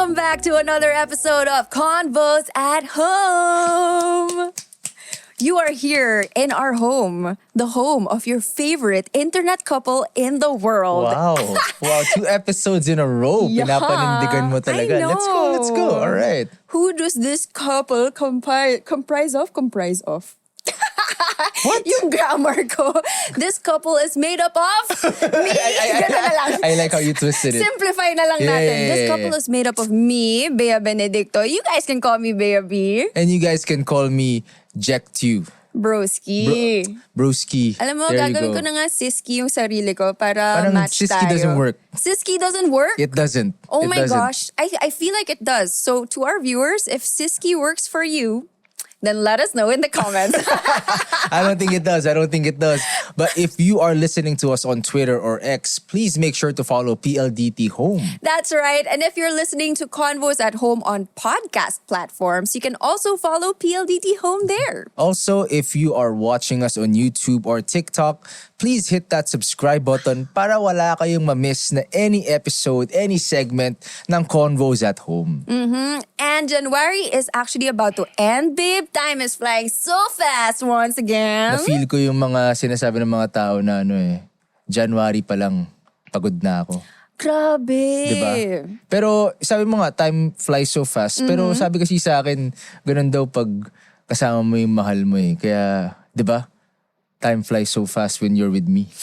Welcome back to another episode of CONVOS at Home. You are here in our home, the home of your favorite internet couple in the world. Wow. 2 episodes in a row. Yeah, Pinapanindigan mo talaga. I know. Let's go. All right. Who does this couple comprise of? What? Yung grammar ko. This couple is made up of me. Ganun na lang. I like how you twisted it. Simplify na lang natin. Yeah. This couple is made up of me, Bea Benedicto. You guys can call me Bea B. And you guys can call me Jech too. Broski. Broski. Alam mo, There you gagawin go. ko na nga siski yung sarili ko para Parang match siski tayo. doesn't work. Siski doesn't work? It doesn't. Oh It my doesn't. gosh. I feel like it does. So to our viewers, if siski works for you, then let us know in the comments. I don't think it does. But if you are listening to us on Twitter or X, please make sure to follow PLDT Home. That's right. And if you're listening to Convos at Home on podcast platforms, you can also follow PLDT Home there. Also, if you are watching us on YouTube or TikTok, please hit that subscribe button para wala kayong ma-miss na any episode, any segment ng Convos at Home. And January is actually about to end, babe. Time is flying so fast once again. Na-feel ko yung mga sinasabi ng mga tao na January pa lang, pagod na ako. Grabe. Diba? Pero sabi mo nga, time flies so fast. Pero sabi kasi sa akin, ganun daw pag kasama mo yung mahal mo eh. Kaya, diba? Time flies so fast when you're with me.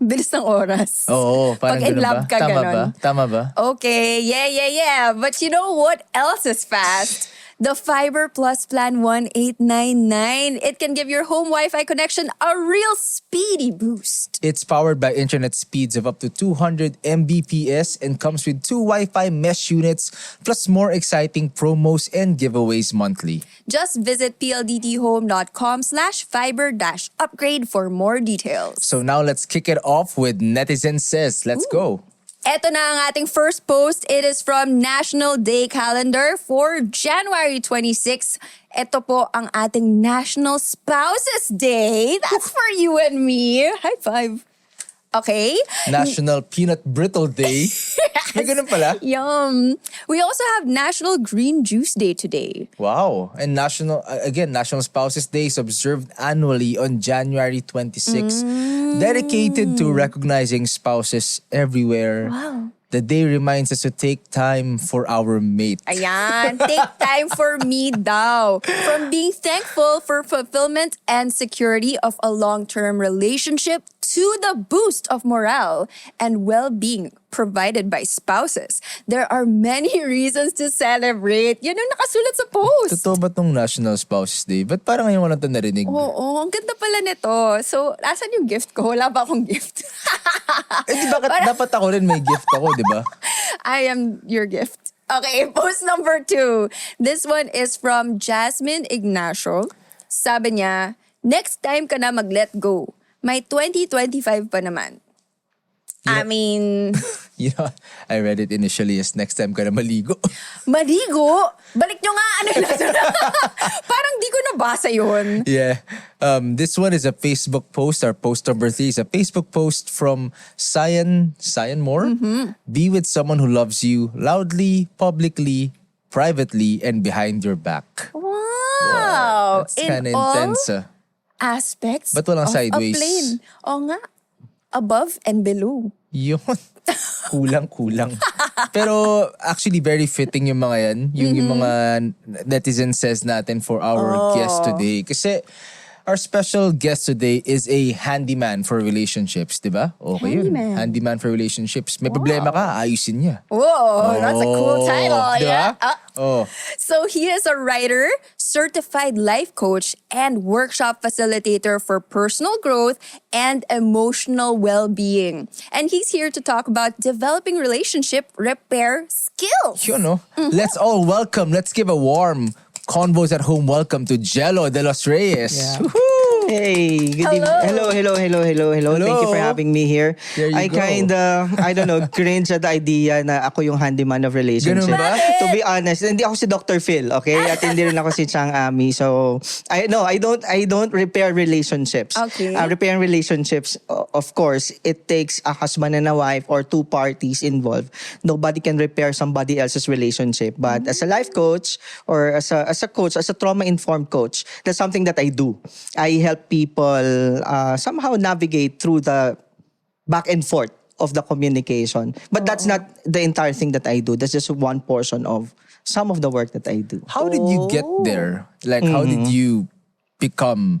Bilis ng oras. Oo, parang Pag in ganun love ba? ka, Tama ganon. ba? Tama ba? Okay, yeah. But you know what else is fast? The Fiber Plus Plan 1899. It can give your home Wi-Fi connection a real speedy boost. It's powered by internet speeds of up to 200 Mbps and comes with 2 Wi-Fi mesh units plus more exciting promos and giveaways monthly. Just visit pldthome.com/fiber-upgrade for more details. So now let's kick it off with Netizen Says. Let's go. Eto na ang ating first post. It is from National Day Calendar for January 26. Ito po ang ating National Spouses Day. That's for you and me. High five. Okay? National Peanut Brittle Day. May ganun pala. Yum. We also have National Green Juice Day today. Wow. And National Spouses Day is observed annually on January 26, dedicated to recognizing spouses everywhere. Wow. The day reminds us to take time for our mate. Ayan, take time for me daw. From being thankful for fulfillment and security of a long-term relationship to the boost of morale and well-being provided by spouses. There are many reasons to celebrate. Yan yung nakasulat sa post. Totoo ba tong National Spouses Day? Ba't parang ngayon wala ito narinig? Oo, ang ganda pala nito. So, asan yung gift ko? Wala ba akong gift? Di bakit dapat ako rin may gift ako, di ba? I am your gift. Okay, post number 2. This one is from Jasmine Ignacio. Sabi niya, next time ka na mag-let go. May 2025 pa naman. I mean... You know, I read it initially as next time ka na maligo. Maligo? Balik nyo nga, ano yun? Parang di ko nabasa yun. Yeah. This one is a Facebook post. Our post number 3 is a Facebook post from Cyan Moore. Be with someone who loves you loudly, publicly, privately, and behind your back. Wow! That's kind of intense. Aspects Ba't walang of a sideways? plane. O nga. Above and below. Yun. Kulang. Pero actually very fitting yung mga yan. Yung mga Netizen Says natin for our guest today. Kasi our special guest today is a handyman for relationships, di ba? Okay Handyman. yun. Handyman for relationships. May problema ka, ayusin niya. Whoa, that's a cool title. Di Yeah. ba? Oh. So he is a writer, certified life coach, and workshop facilitator for personal growth and emotional well-being. And he's here to talk about developing relationship repair skills. Yun, no? Let's give a warm Convos at Home welcome to Jello de los Reyes. Yeah. Woohoo! Hey, good evening. Hello. Thank you for having me here. There you I go. I don't know, cringe at the idea na ako yung handyman of relationships. Ganun ba? To be honest, hindi ako si Dr. Phil, okay? At hindi rin ako si Chang Ami. So, I don't repair relationships. Okay. Repairing relationships, of course, it takes a husband and a wife or two parties involved. Nobody can repair somebody else's relationship. But as a life coach or as a coach, as a trauma-informed coach, that's something that I do. I help people somehow navigate through the back and forth of the communication. But that's not the entire thing that I do. That's just one portion of some of the work that I do. How did you get there? Like, how did you become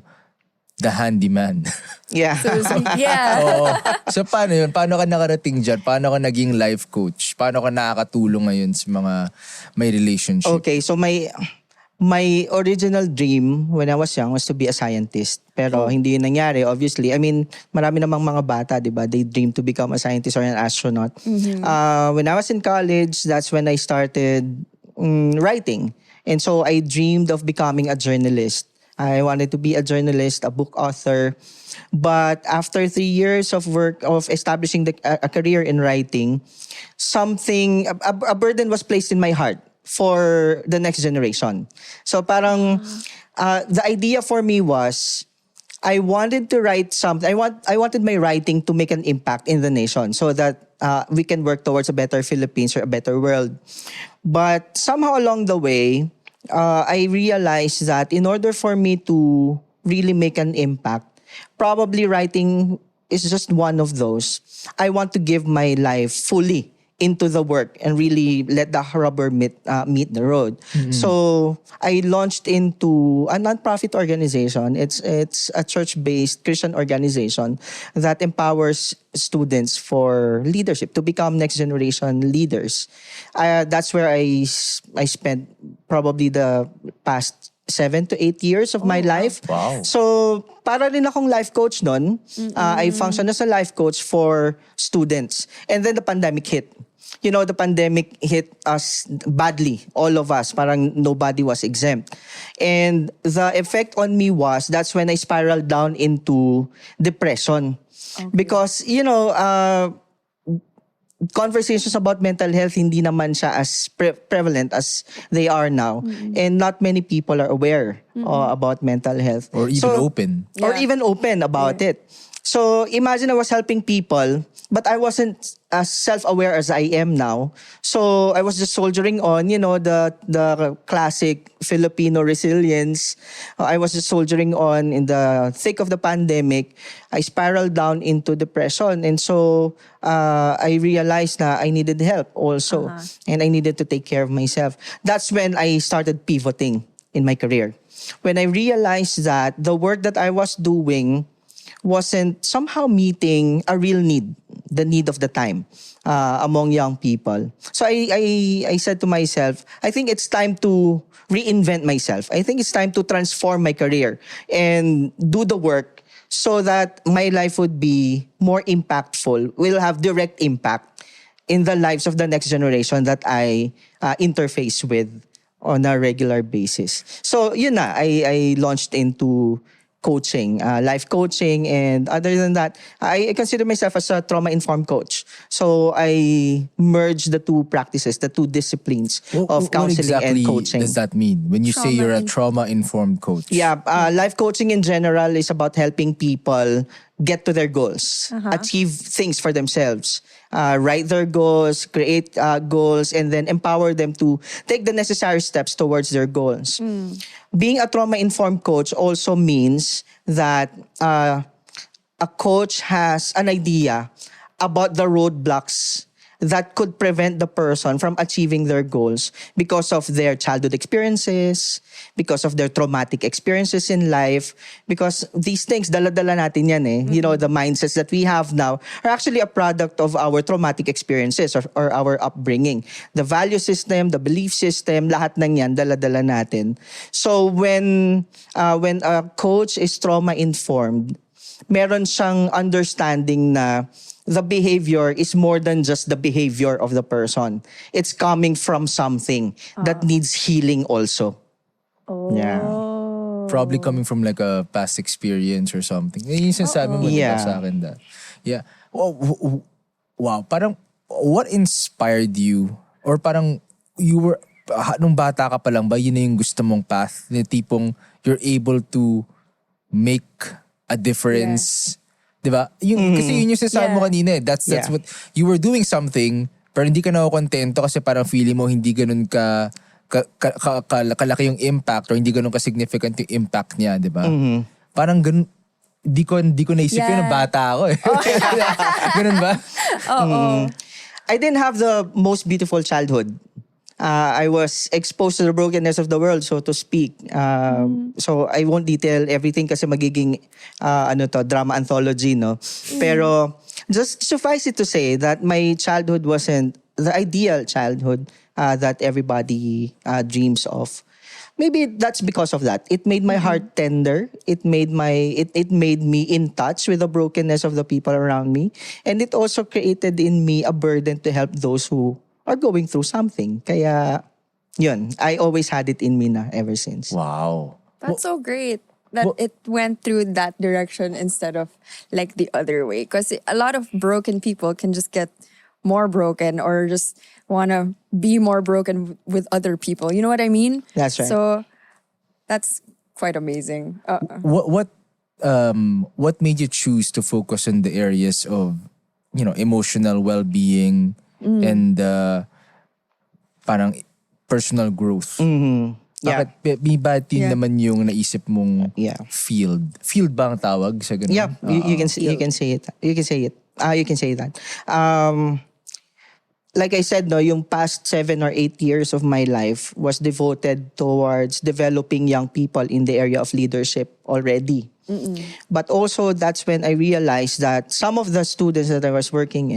the handyman? Yeah. Yeah. Oo. So, paano yun? Paano ka nakarating dyan? Paano ka naging life coach? Paano ka nakakatulong ngayon sa mga may relationship? Okay, so my original dream when I was young was to be a scientist. Pero hindi yun nangyari, obviously. I mean, marami namang mga bata, di ba? They dream to become a scientist or an astronaut. When I was in college, that's when I started writing. And so I dreamed of becoming a journalist. I wanted to be a journalist, a book author. But after 3 years of work, of establishing a career in writing, a burden was placed in my heart for the next generation. So parang the idea for me was I wanted to write something. I wanted my writing to make an impact in the nation so that we can work towards a better Philippines or a better world. But somehow along the way, I realized that in order for me to really make an impact, probably writing is just one of those. I want to give my life fully into the work and really let the rubber meet the road. So I launched into a nonprofit organization. It's a church-based Christian organization that empowers students for leadership to become next generation leaders. That's where I spent probably the past 7 to 8 years of my life. Wow. So, para rin akong life coach nun. I function as a life coach for students. And then the pandemic hit. You know, the pandemic hit us badly, all of us. Parang nobody was exempt. And the effect on me was, that's when I spiraled down into depression. Okay. Because, you know, conversations about mental health hindi naman siya as prevalent as they are now. And not many people are aware about mental health. Or even open. Or even open about it. So imagine I was helping people, but I wasn't as self-aware as I am now. So I was just soldiering on, you know, the classic Filipino resilience. I was just soldiering on in the thick of the pandemic. I spiraled down into depression. And so I realized that I needed help also. And I needed to take care of myself. That's when I started pivoting in my career. When I realized that the work that I was doing wasn't somehow meeting a real need, the need of the time among young people. So I said to myself, I think it's time to reinvent myself. I think it's time to transform my career and do the work so that my life would be more impactful, will have direct impact in the lives of the next generation that I interface with on a regular basis. So yun na, I launched into coaching, life coaching, and other than that, I consider myself as a trauma-informed coach. So I merge the two practices, the two disciplines of counseling and coaching. What exactly does that mean when you say you're a trauma-informed coach? Yeah, life coaching in general is about helping people get to their goals, achieve things for themselves, write their goals, create goals, and then empower them to take the necessary steps towards their goals. Being a trauma-informed coach also means that a coach has an idea about the roadblocks that could prevent the person from achieving their goals because of their childhood experiences, because of their traumatic experiences in life, because these things, dala-dala natin yan eh. You know, the mindsets that we have now are actually a product of our traumatic experiences or our upbringing. The value system, the belief system, lahat ng yan, dala-dala natin. So when a coach is trauma-informed, meron siyang understanding na the behavior is more than just the behavior of the person. It's coming from something that needs healing also. Oh. Yeah. Probably coming from like a past experience or something. Yung sinasabi mo, diba, Yeah. sa akin that. Yeah. Wow. Parang, what inspired you? Or parang, you were, nung bata ka pa lang ba, yun na yung gusto mong path? Yung tipong, you're able to make a difference. Diba? Kasi yun yung sinasabi mo kanina eh. That's Yeah. what, you were doing something, pero hindi ka nakokontento kasi parang feeling mo hindi ganun kalaki yung impact or hindi ganun ka-significant yung impact niya, di ba? Parang ganun, di ko naisip yun na bata ako eh. Ganun ba? I didn't have the most beautiful childhood. I was exposed to the brokenness of the world, so to speak. So I won't detail everything kasi magiging drama anthology, no? Pero just suffice it to say that my childhood wasn't the ideal childhood that everybody dreams of. Maybe that's because of that. It made my heart tender. It made me in touch with the brokenness of the people around me, and it also created in me a burden to help those who are going through something. Kaya yun, I always had it in me na ever since. Wow. That's so great that it went through that direction instead of like the other way. Because a lot of broken people can just get more broken or just want to be more broken with other people. You know what I mean? That's right. So that's quite amazing. What made you choose to focus on the areas of, emotional well-being and parang personal growth? Yeah. Bakit ba't yun naman yung naisip mong field? Field ba ang tawag sa ganun? Yeah, you can say it. You can say that. Like I said, no, yung past 7 or 8 years of my life was devoted towards developing young people in the area of leadership already. But also that's when I realized that some of the students that I was working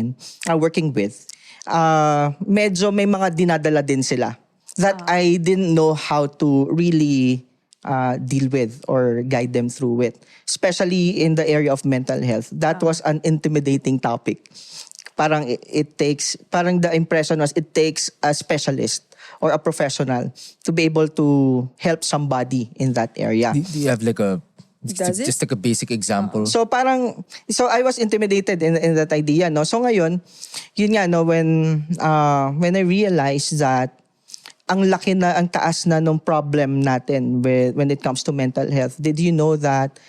with, medyo may mga dinadala din sila that I didn't know how to really deal with or guide them through it. Especially in the area of mental health. That was an intimidating topic. Parang the impression was it takes a specialist or a professional to be able to help somebody in that area. Do you have like just like a basic example? So I was intimidated in that idea, no. So ngayon, yun nga, no, when I realized that ang taas na nung problem natin when it comes to mental health. Did you know that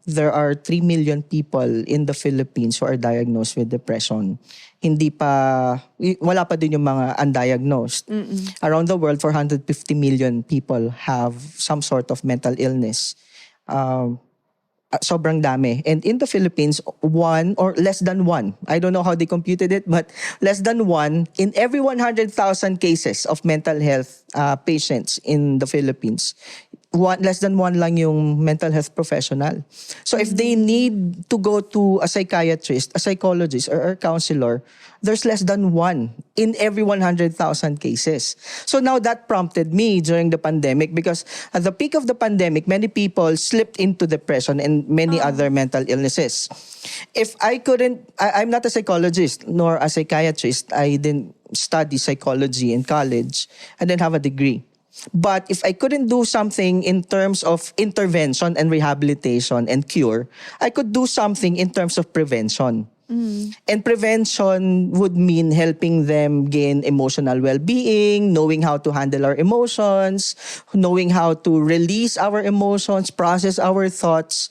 there are 3 million people in the Philippines who are diagnosed with depression? Wala pa din yung mga undiagnosed. Around the world, 450 million people have some sort of mental illness. Sobrang dami. And in the Philippines, 1 or less than 1, I don't know how they computed it, but less than 1 in every 100,000 cases of mental health patients in the Philippines, less than 1 lang yung mental health professional. So if they need to go to a psychiatrist, a psychologist, or a counselor, there's less than 1 in every 100,000 cases. So now that prompted me during the pandemic, because at the peak of the pandemic, many people slipped into depression and many other mental illnesses. If I'm not a psychologist nor a psychiatrist. I didn't study psychology in college. I didn't have a degree. But if I couldn't do something in terms of intervention and rehabilitation and cure, I could do something in terms of prevention. And prevention would mean helping them gain emotional well-being, knowing how to handle our emotions, knowing how to release our emotions, process our thoughts,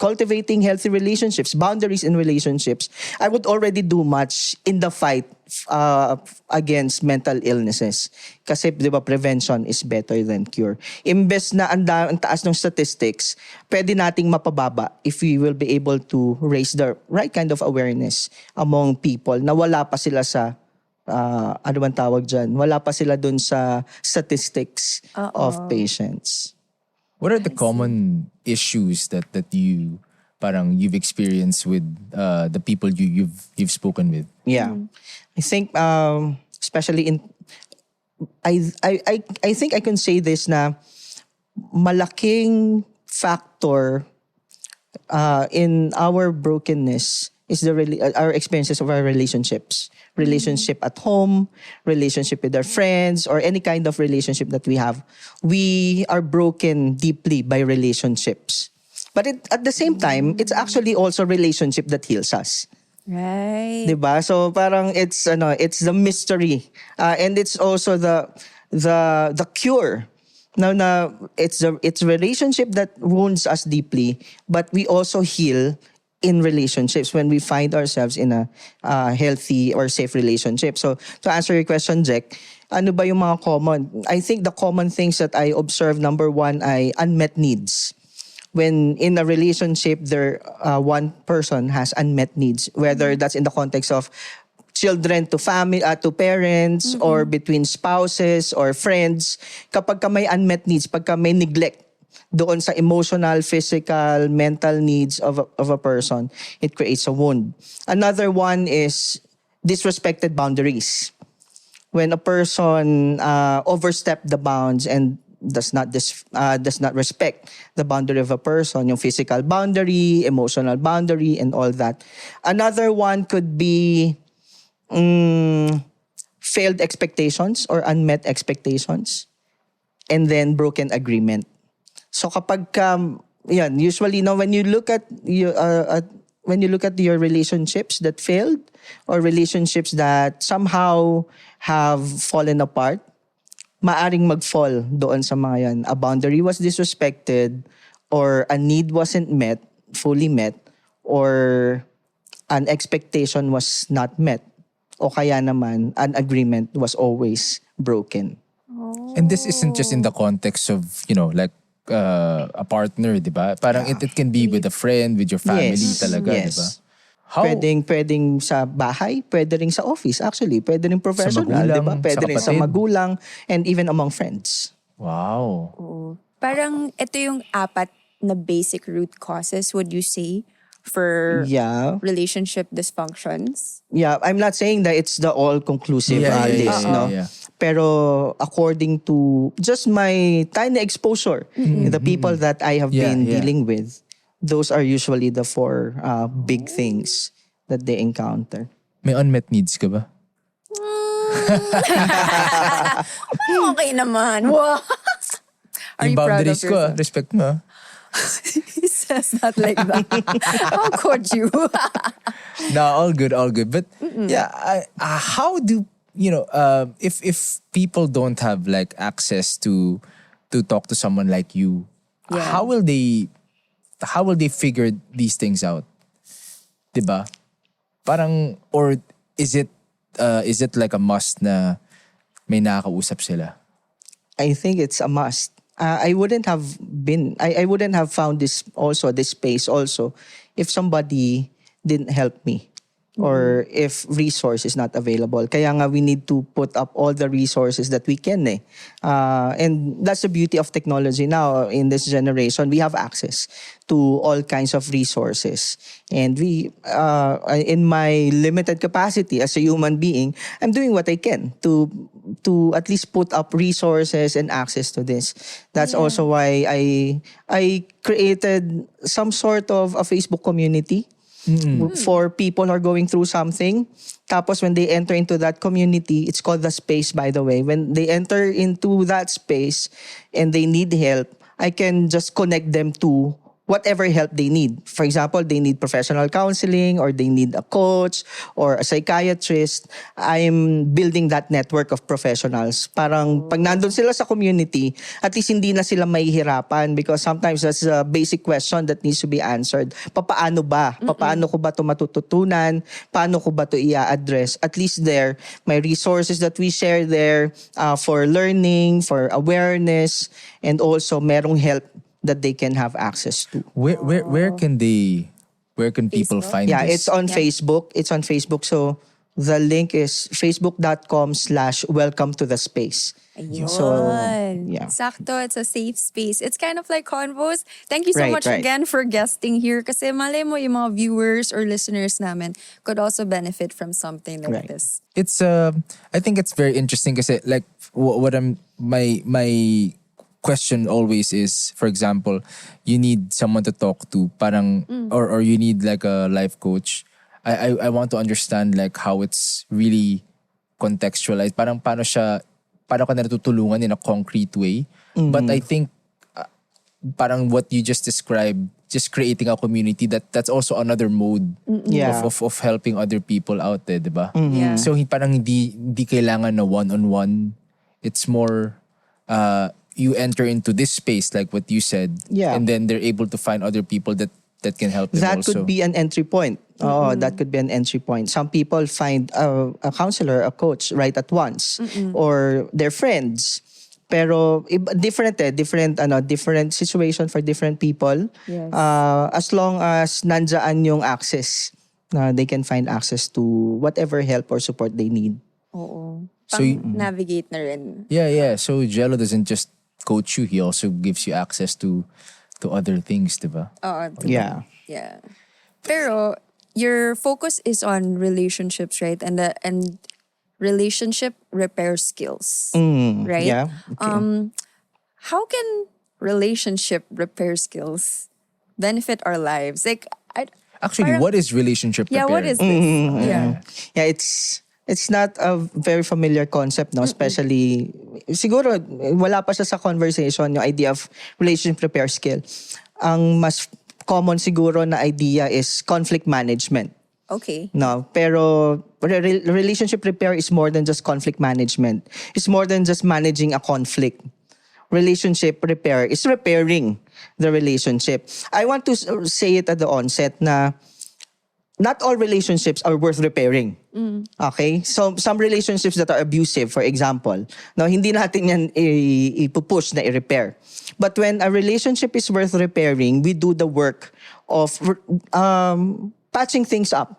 cultivating healthy relationships, boundaries in relationships. I would already do much in the fight against mental illnesses. Kasi, di ba, prevention is better than cure. Imbes na ang taas ng statistics, pwede nating mapababa if we will be able to raise the right kind of awareness among people na wala pa sila sa ano man tawag dyan, wala pa sila dun sa statistics of patients. What are the common issues that you've experienced with the people you've spoken with? Yeah, I think especially I think I can say this na malaking factor in our brokenness is our experiences of our relationships. Relationship at home, relationship with our friends, or any kind of relationship that we have. We are broken deeply by relationships. But at the same time, it's actually also relationship that heals us. Right. Diba? So parang it's the mystery. And it's also the cure. Now it's relationship that wounds us deeply, but we also heal in relationships when we find ourselves in a healthy or safe relationship. So to answer your question, Jech, ano ba yung mga common? I think the common things that I observe, number one, ay unmet needs. When in a relationship, one person has unmet needs, whether that's in the context of children to family, to parents, or between spouses or friends. Kapag ka may unmet needs, pagka may neglect doon sa emotional, physical, mental needs of a person, it creates a wound. Another one is disrespected boundaries. When a person overstep the bounds and does not respect the boundary of a person, yung physical boundary, emotional boundary, and all that. Another one could be failed expectations or unmet expectations, and then broken agreement. So kapag usually when you look at your relationships that failed or relationships that somehow have fallen apart, maaring mag-fall doon sa mga yan. A boundary was disrespected, or a need wasn't fully met, or an expectation was not met, o kaya naman an agreement was always broken. And this isn't just in the context of, like a partner, di ba? Parang it can be with a friend, with your family talaga, di ba? How? Pwedeng sa bahay, pwede rin sa office actually, pwede rin professional, magulang, di ba? Pwede sa rin sa kapatid. magulang, and even among friends. Wow. Oo. Parang ito yung 4 na basic root causes, would you say, for relationship dysfunctions? Yeah, I'm not saying that it's the all-conclusive list, no? Yeah. Pero according to just my tiny exposure, the people that I have been dealing with, those are usually the 4 big things that they encounter. May unmet needs ka ba? Okay naman. Wow. Are Yung you proud of boundaries ko, yourself? respect mo. He says that like that. How could you? No, all good. But how do if people don't have like access to talk to someone like you, how will they figure these things out? Diba? Parang, or is it like a must na may nakakausap sila? I think it's a must. I wouldn't have found this space also if somebody didn't help me, or if resource is not available. Kaya nga we need to put up all the resources that we can and that's the beauty of technology now. In this generation, we have access to all kinds of resources, and we in my limited capacity as a human being, I'm doing what I can to at least put up resources and access to this. That's also why I created some sort of a Facebook community for people who are going through something. Tapos when they enter into that community, it's called The Space, by the way. When they enter into that space and they need help, I can just connect them to whatever help they need. For example, they need professional counseling, or they need a coach or a psychiatrist. I'm building that network of professionals. Parang pag nandun sila sa community, at least hindi na sila mahihirapan, because sometimes that's a basic question that needs to be answered. Papaano ba? Paano ko ba ito matututunan? Paano ko ba ito i-address? At least there, may resources that we share there for learning, for awareness, and also merong help that they can have access to. Where can people find Yeah, this? it's on Facebook. It's on Facebook. So the link is facebook.com/welcome to the space. Ayun. So, yeah. Sakto, it's a safe space. It's kind of like CONVOS. Thank you so much Right. again for guesting here. Kasi malay mo yung mga viewers or listeners namin could also benefit from something like this. It's I think it's very interesting kasi like what my question always is, for example, you need someone to talk to, parang or you need like a life coach. I want to understand like how it's really contextualized. Parang paano ka na natutulungan in a concrete way. But I think parang what you just described, just creating a community, that's also another mode Yeah. of helping other people out there, diba? Yeah. So parang hindi kailangan na one-on-one. It's more you enter into this space like what you said, Yeah. and then they're able to find other people that can help them That also. could be an entry point. Oh, that could be an entry point. Some people find a counselor, a coach right at once, or their friends. Pero different different situation for different people. Yes. As long as nandyan yung access, they can find access to whatever help or support they need. Oo. So Navigate na rin. Yeah. So Jello doesn't just coach you; he also gives you access to other things, diba? Oo. Yeah. Yeah. Pero your focus is on relationships, right? And relationship repair skills, right? Yeah. Okay. How can relationship repair skills benefit our lives? Like, Actually, what is relationship repair? yeah, what is this? Yeah. Yeah, it's not a very familiar concept, no? Especially, siguro, wala pa siya sa conversation, yung idea of relationship repair skill. Ang mas common siguro na idea is conflict management. Okay. No, pero relationship repair is more than just conflict management. It's more than just managing a conflict. Relationship repair is repairing the relationship. I want to say it at the onset na not all relationships are worth repairing. Okay? So, some relationships that are abusive, for example, no, hindi natin yan ipupush na i-repair. But when a relationship is worth repairing, we do the work of patching things up,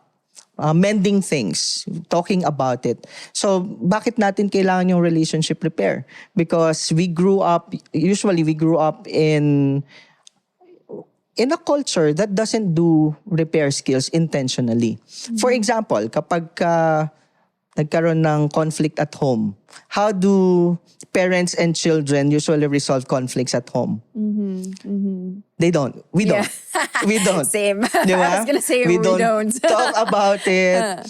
mending things, talking about it. So, bakit natin kailangan yung relationship repair? Because we grew up in a culture that doesn't do repair skills intentionally. For example, kapag nagkaroon ng conflict at home, how do parents and children usually resolve conflicts at home? They don't. We don't. We don't. Same. Di ba? I was gonna say we don't. talk about it.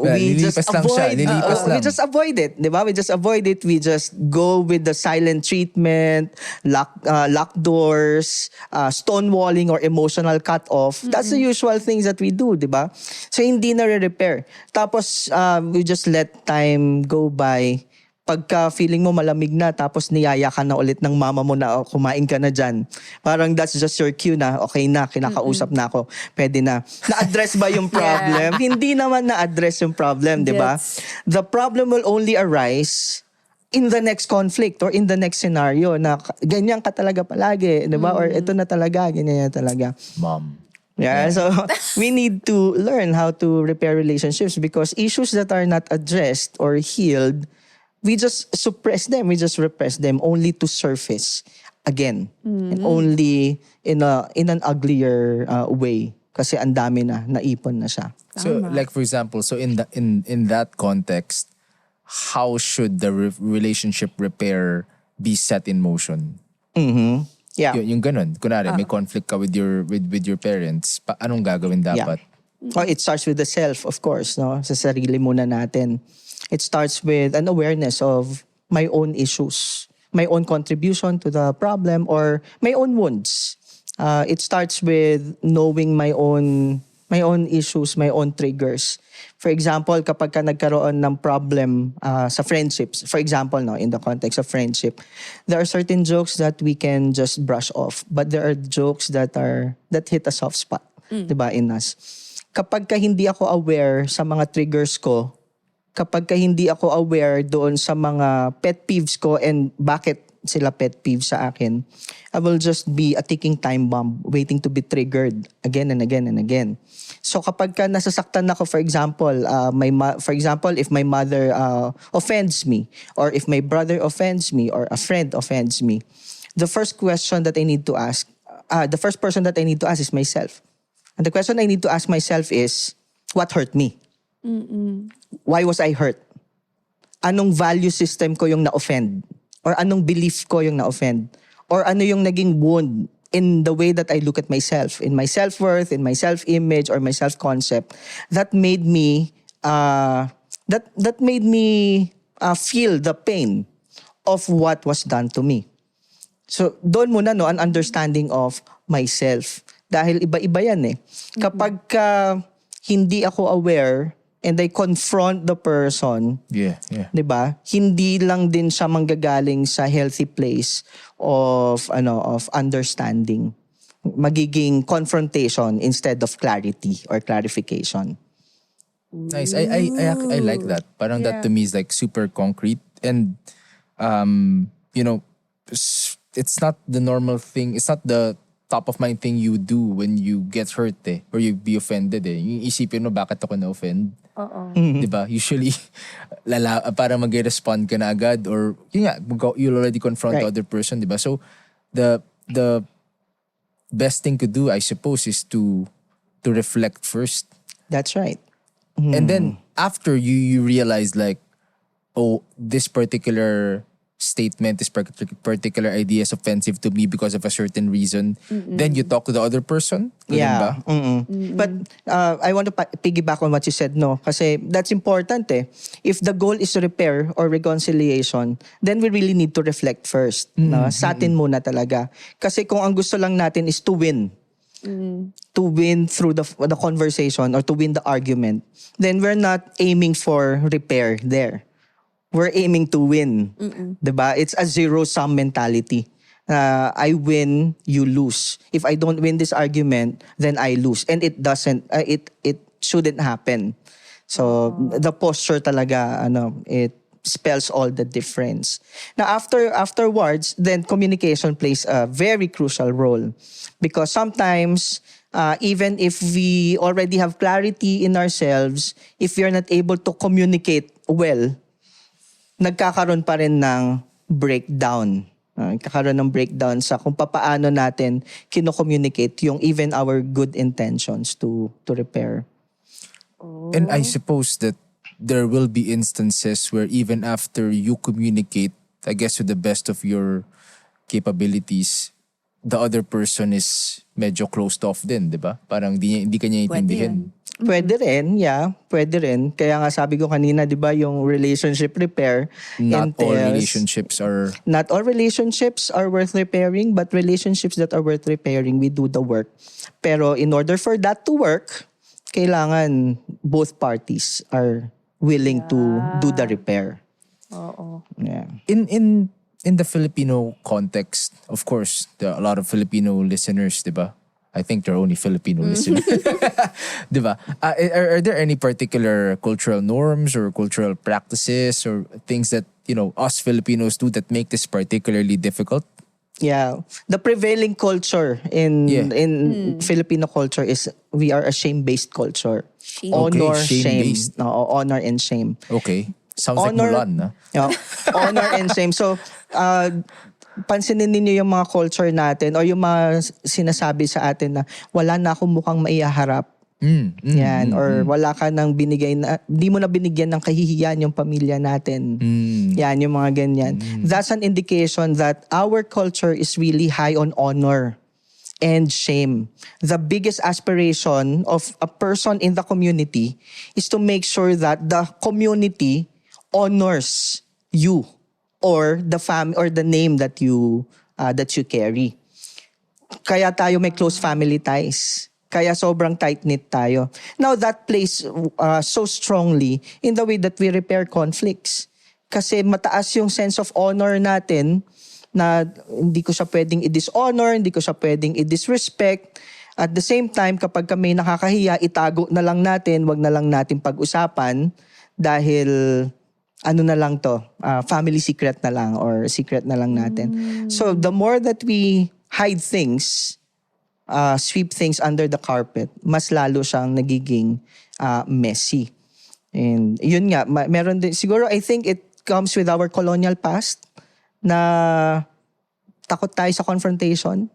We just Nililipas lang siya, avoid. nililipas We lang. just avoid it. Di ba? We just avoid it. We just go with the silent treatment, lock doors, stonewalling or emotional cut-off. That's the usual things that we do, di ba? So hindi na re-repair. Tapos we just let time go by. Pagka feeling mo malamig na tapos niyaya ka na ulit ng mama mo na kumain ka na dyan. Parang that's just your cue na okay na, kinakausap na ako. Pwede na. Na-address ba yung problem? Hindi naman na-address yung problem, di ba? Yes. The problem will only arise in the next conflict or in the next scenario na ganyan ka talaga palagi, di ba? Or ito na talaga, ganyan na talaga. Mom. Yeah, so we need to learn how to repair relationships because issues that are not addressed or healed, we just suppress them, we just repress them only to surface again. And only in an uglier way kasi ang dami na naipon na siya. So like for example, so in that context, how should the relationship repair be set in motion? Yeah. Yung ganun. Kunwari, may conflict ka with your parents, anong gagawin dapat? Oh, it starts with the self, of course, no? Sa sarili muna natin. It starts with an awareness of my own issues, my own contribution to the problem, or my own wounds. It starts with knowing my own issues, my own triggers. For example, kapag ka nagkaroon ng problem sa friendships, for example, no, in the context of friendship, there are certain jokes that we can just brush off, but there are jokes that hit a soft spot, 'di ba, in us. Kapag ka hindi ako aware sa mga triggers ko, kapag ka hindi ako aware doon sa mga pet peeves ko and bakit sila pet peeves sa akin, I will just be a ticking time bomb waiting to be triggered again and again and again. So kapag ka nasasaktan ako, for example, if my mother offends me, or if my brother offends me, or a friend offends me, the first person that I need to ask is myself. And the question I need to ask myself is, what hurt me? Why was I hurt? Anong value system ko yung na-offend? Or anong belief ko yung na-offend? Or ano yung naging wound in the way that I look at myself, in my self-worth, in my self-image, or my self-concept, that made me feel the pain of what was done to me. So doon muna an understanding of myself. Dahil iba-iba yan eh. Kapag hindi ako aware and I confront the person, Yeah. 'di ba? Hindi lang din siya manggagaling sa healthy place of understanding. Magiging confrontation instead of clarity or clarification. Nice. I like that. Parang that to me is like super concrete and it's not the normal thing. It's not the top of mind thing you do when you get hurt or you be offended Yung isipin mo bakit ako na-offend. Diba? Usually para mag-respond ka na agad or you'll already confront the other person, diba? So the best thing to do, I suppose, is to reflect first. That's right. And then after you realize like, oh, this particular statement, this particular idea is offensive to me because of a certain reason, then you talk to the other person. Yeah. But I want to piggyback on what you said, no? Kasi that's important If the goal is repair or reconciliation, then we really need to reflect first. No? Sa atin muna talaga. Kasi kung ang gusto lang natin is to win, to win through the conversation or to win the argument, then we're not aiming for repair there. We're aiming to win. Diba? It's a zero-sum mentality. I win, you lose. If I don't win this argument, then I lose. And it doesn't, it shouldn't happen. So, the posture talaga, it spells all the difference. Now, afterwards, then communication plays a very crucial role. Because sometimes, even if we already have clarity in ourselves, if we are not able to communicate well, nagkakaroon pa rin ng breakdown. Nagkakaroon ng breakdown sa kung paano natin kino-communicate yung even our good intentions to repair. And I suppose that there will be instances where even after you communicate, I guess to the best of your capabilities, the other person is medyo closed off din, di ba? Parang hindi ka niya intindihin. Pwede rin, yeah. Pwede rin. Kaya nga sabi ko kanina, di ba, yung relationship repair Not all Not all relationships are worth repairing, but relationships that are worth repairing, we do the work. Pero in order for that to work, kailangan both parties are willing to do the repair. Yeah. In the Filipino context, of course, there are a lot of Filipino listeners, di ba? I think there are only Filipino listeners. Di ba? Are there any particular cultural norms or cultural practices or things that, us Filipinos do that make this particularly difficult? Yeah. The prevailing culture in Filipino culture is we are a shame-based culture. Honor, shame-based. shame. No, honor and shame. Okay. Sounds like Mulan, na? Yeah, honor and shame. So, pansinin ninyo yung mga culture natin o yung mga sinasabi sa atin na wala na akong mukhang maiharap. Or wala ka nang binigay na, di mo na binigyan ng kahihiyan yung pamilya natin. Yan, yung mga ganyan. That's an indication that our culture is really high on honor and shame. The biggest aspiration of a person in the community is to make sure that the community honors you or the family or the name that you carry. Kaya tayo may close family ties. Kaya sobrang tight-knit tayo. Now that plays so strongly in the way that we repair conflicts. Kasi mataas yung sense of honor natin na hindi ko siya pwedeng i-dishonor, hindi ko siya pwedeng i-disrespect. At the same time, kapag may nakakahiya, itago na lang natin, wag na lang natin pag-usapan dahil na lang to, family secret na lang or secret na lang natin. So the more that we hide things, sweep things under the carpet, mas lalo siyang nagiging messy. And yun nga, meron din, siguro I think it comes with our colonial past na takot tayo sa confrontation.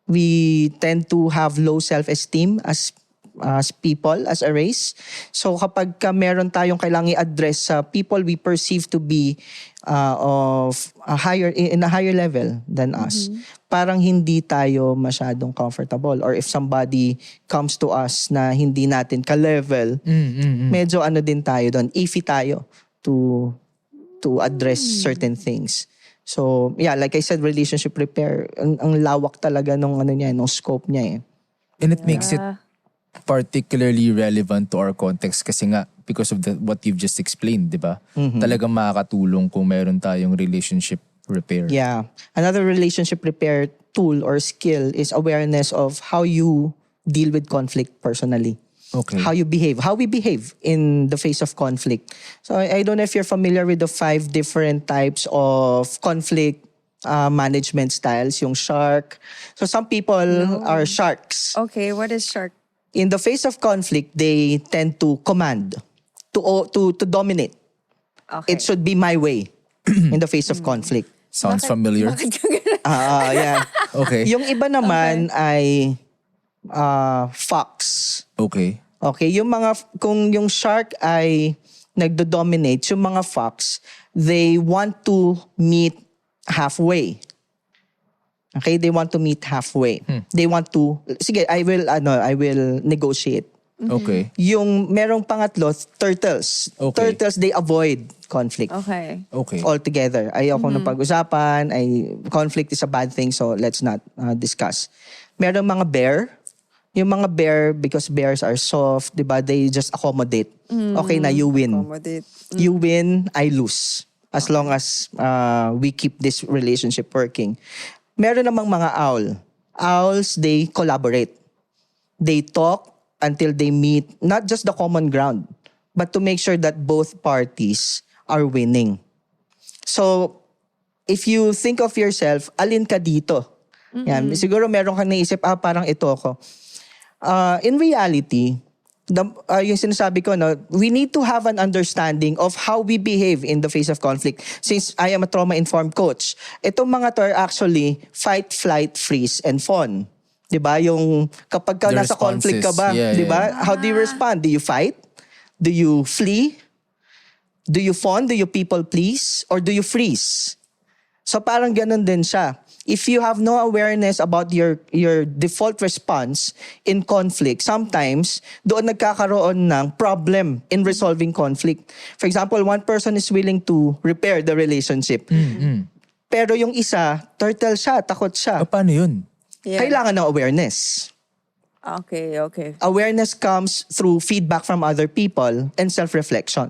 We tend to have low self-esteem as as people, as a race. So kapag meron tayong kailangang i-address sa people we perceive to be in a higher level than us, parang hindi tayo masyadong comfortable. Or if somebody comes to us na hindi natin ka-level, medyo din tayo doon, iffy tayo to address certain things. So, yeah, like I said, relationship repair, ang lawak talaga nung scope niya eh. And it makes it particularly relevant to our context kasi nga, because of what you've just explained, di ba? Talagang makakatulong kung meron tayong relationship repair. Yeah. Another relationship repair tool or skill is awareness of how you deal with conflict personally. Okay. How we behave in the face of conflict. So I don't know if you're familiar with the 5 different types of conflict management styles, yung shark. So some people are sharks. Okay, what is shark? In the face of conflict, they tend to command, to dominate. Okay. It should be my way in the face of conflict. Sounds familiar. Bakit ka ganun? Yeah. Okay. Yung iba naman ay fox. Okay. Okay, kung yung shark ay nagdo-dominate, yung mga fox, they want to meet halfway. Okay, they want to meet halfway. They want to, sige, I will negotiate. Okay. Yung merong pangatlo, turtles. Okay. Turtles, they avoid conflict. Okay. Okay. Altogether. Ayoko na pag-usapan, conflict is a bad thing, so let's not discuss. Merong mga bear. Yung mga bear, because bears are soft, diba, they just accommodate. Okay na, you win. Accommodate. You win, I lose. As long as we keep this relationship working. Meron namang mga owl. Owls, they collaborate. They talk until they meet not just the common ground, but to make sure that both parties are winning. So, if you think of yourself, alin ka dito? Yan. Siguro meron kang naisip, parang ito ako. In reality, yung sinasabi ko, we need to have an understanding of how we behave in the face of conflict. Since I am a trauma-informed coach, itong mga to are actually fight, flight, freeze, and fawn. Diba? Yung kapag ka The nasa conflict ka ba, responses. diba? How do you respond? Do you fight? Do you flee? Do you fawn? Do you people please? Or do you freeze? So parang ganun din siya. If you have no awareness about your default response in conflict, sometimes doon nagkakaroon ng problem in resolving conflict. For example, one person is willing to repair the relationship. Pero yung isa, turtle siya, takot siya. Paano yun? Yeah. Kailangan ng awareness. Okay. Awareness comes through feedback from other people and self-reflection.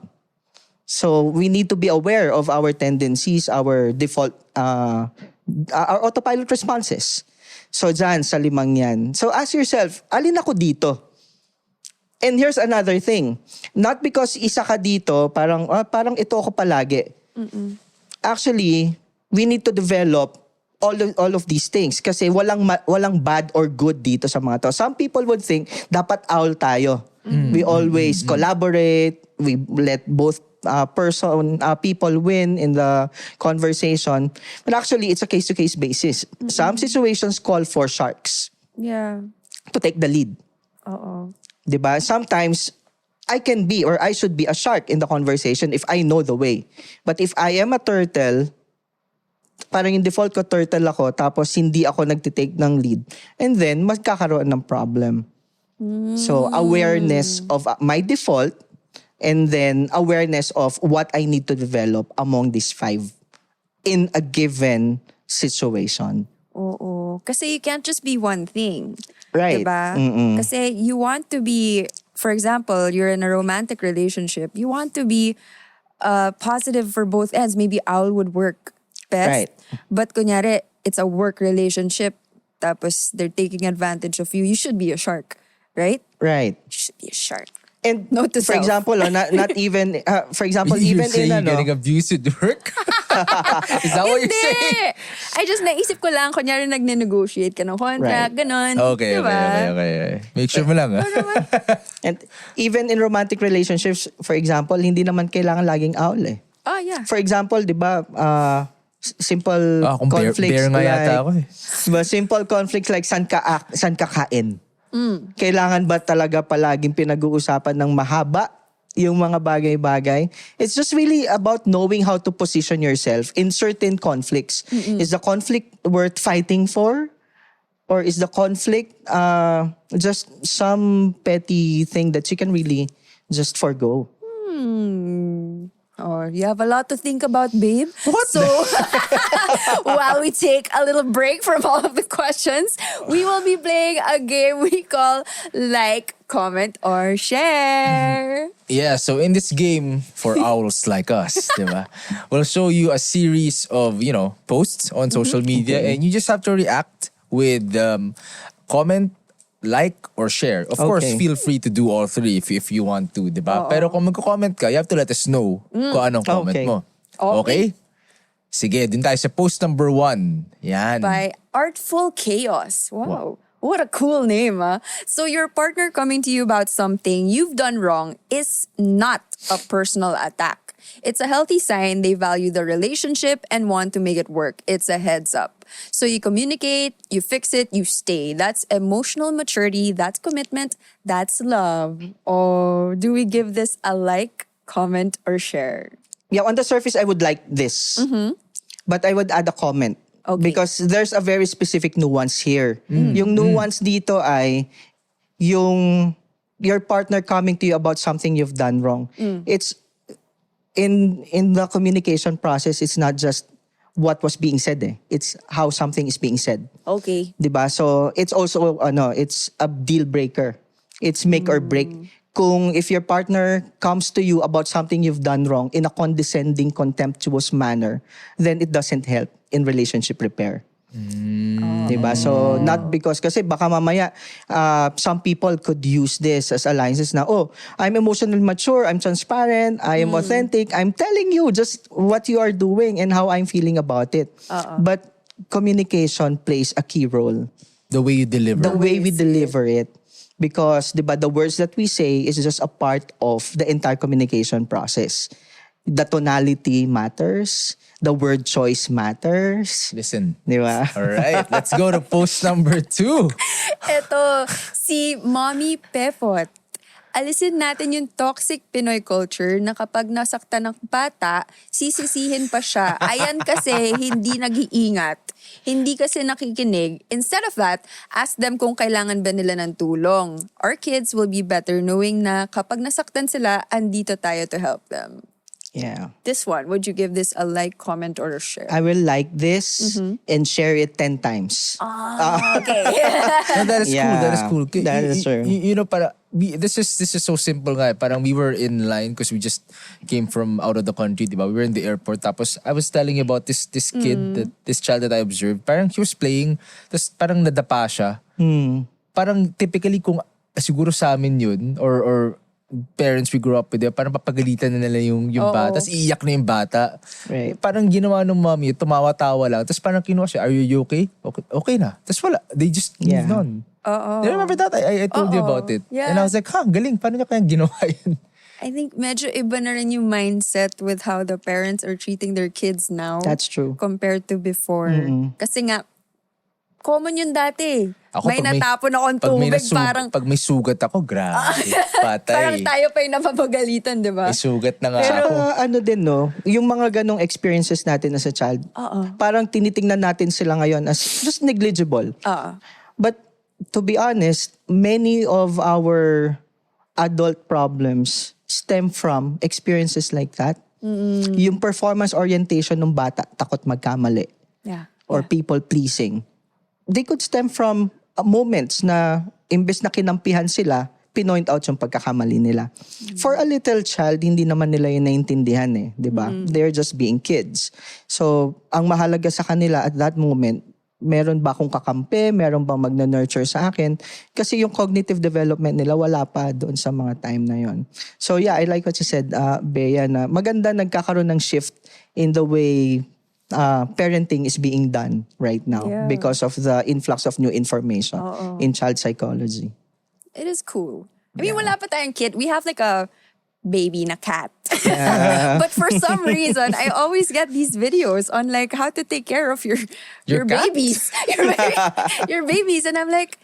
So we need to be aware of our tendencies, our default, our autopilot responses. So dyan, sa 5 yan. So ask yourself, alin ako dito? And here's another thing. Not because isa ka dito, parang ito ako palagi. Actually, we need to develop all of these things kasi walang bad or good dito sa mga to. Some people would think dapat owl tayo. We always collaborate, we let both people win in the conversation. But actually, it's a case-to-case basis. Some situations call for sharks Yeah. to take the lead. Oo. Diba? Sometimes, I can be or I should be a shark in the conversation if I know the way. But if I am a turtle, parang yung default ko, turtle ako, tapos hindi ako nagtitake ng lead. And then, magkakaroon ng problem. So, awareness of my default and then awareness of what I need to develop among these 5 in a given situation. Oo. Kasi you can't just be one thing. Right. Diba? Kasi you want to be, for example, you're in a romantic relationship, you want to be positive for both ends. Maybe owl would work best. Right. But kunyari, it's a work relationship, tapos they're taking advantage of you. You should be a shark. Right? Right. You should be a shark. And Note to for self. example, not even, for example, You're even saying in you're getting abused at work? Is that what you're saying? Hindi! I just naisip ko lang, kunyari nagne-negotiate ka ng contract, Right. ganon. Okay. Make sure mo lang. and even in romantic relationships, for example, hindi naman kailangan laging owl eh. Oh, yeah. For example, 'di ba, simple Kung bear conflicts nga yata ako eh. Diba, simple conflicts like saan ka kain. Kailangan ba talaga palaging pinag-uusapan ng mahaba yung mga bagay-bagay? It's just really about knowing how to position yourself in certain conflicts. Is the conflict worth fighting for? Or is the conflict just some petty thing that you can really just forgo? Oh, you have a lot to think about, babe. So, while we take a little break from all of the questions, we will be playing a game we call Like, Comment, or Share. Yeah, so in this game, for owls like us, diba? We'll show you a series of, posts on social media, and you just have to react with comment, like, or share. Of course, feel free to do all three if you want to, diba? Pero kung magko-comment ka, you have to let us know kung anong comment mo. Okay? Sige, din tayo sa post number 1. Yan. By Artful Chaos. Wow. What a cool name, huh? So your partner coming to you about something you've done wrong is not a personal attack. It's a healthy sign they value the relationship and want to make it work. It's a heads up. So you communicate, you fix it, you stay. That's emotional maturity, that's commitment, that's love. Or do we give this a like, comment, or share? Yeah, on the surface, I would like this. But I would add a comment. Okay. Because there's a very specific nuance here. Yung nuance dito ay yung your partner coming to you about something you've done wrong. It's in the communication process, it's not just what was being said It's how something is being said. Okay. Diba? So it's also it's a deal breaker. It's make or break. Kung if your partner comes to you about something you've done wrong in a condescending, contemptuous manner, then it doesn't help in relationship repair. Diba? So, not because, kasi baka mamaya, some people could use this as alliances na, I'm emotionally mature, I'm transparent, I am authentic, I'm telling you just what you are doing and how I'm feeling about it. But communication plays a key role. The way you deliver. The way we deliver it. Because, diba, the words that we say is just a part of the entire communication process. The tonality matters. The word choice matters. Listen. Diba? All right, let's go to post number 2. Ito, si Mommy Pepot. Alisin natin yung toxic Pinoy culture na kapag nasaktan ng bata, sisisihin pa siya. Ayan kasi hindi nag-iingat. Hindi kasi nakikinig. Instead of that, ask them kung kailangan ba nila ng tulong. Our kids will be better knowing na kapag nasaktan sila, andito tayo to help them. Yeah. This one, would you give this a like, comment, or a share? I will like this and share it 10 times. Okay. No, that is cool. That is cool. That is true. This is so simple nga. Parang we were in line because we just came from out of the country, diba? We were in the airport. Tapos I was telling you about this kid, this child that I observed. Parang he was playing, tapos parang nadapa siya. Parang typically kung siguro sa amin yun, or parents we grew up with, parang papagalitan na nila yung bata. Tapos iiyak na yung bata. Right. Parang ginawa ng mommy, tumawa-tawa lang. Tapos parang kinuha siya, are you okay? Okay na. Tapos wala. They just moved on. You remember that? I told you about it. Yeah. And I was like, galing. Paano niya kaya ginawa yun? I think medyo iba na rin yung mindset with how the parents are treating their kids now. That's true. Compared to before. Kasi nga, common yun dati. Ako, may natapon akong tubig, parang... Pag may sugat ako, grabe. Patay. Parang tayo pa yung napapagalitan, di ba? May sugat na nga Pero ako. ano din, no? Yung mga ganong experiences natin as a child, parang tinitingnan natin sila ngayon as just negligible. But to be honest, many of our adult problems stem from experiences like that. Yung performance orientation ng bata, takot magkamali. Yeah. Or people pleasing. They could stem from moments na imbes na kinampihan sila, pinoint out yung pagkakamali nila. For a little child, hindi naman nila yun naintindihan di ba? They're just being kids. So, ang mahalaga sa kanila at that moment, meron ba akong kakampi? Meron bang magna-nurture sa akin? Kasi yung cognitive development nila, wala pa doon sa mga time na yon. So yeah, I like what you said, Bea, na maganda nagkakaroon ng shift in the way parenting is being done right now because of the influx of new information in child psychology. It is cool. I mean, wala pa tayong kid. We have like a baby na cat. But for some reason, I always get these videos on like how to take care of your Your cat? babies. Your babies. And I'm like,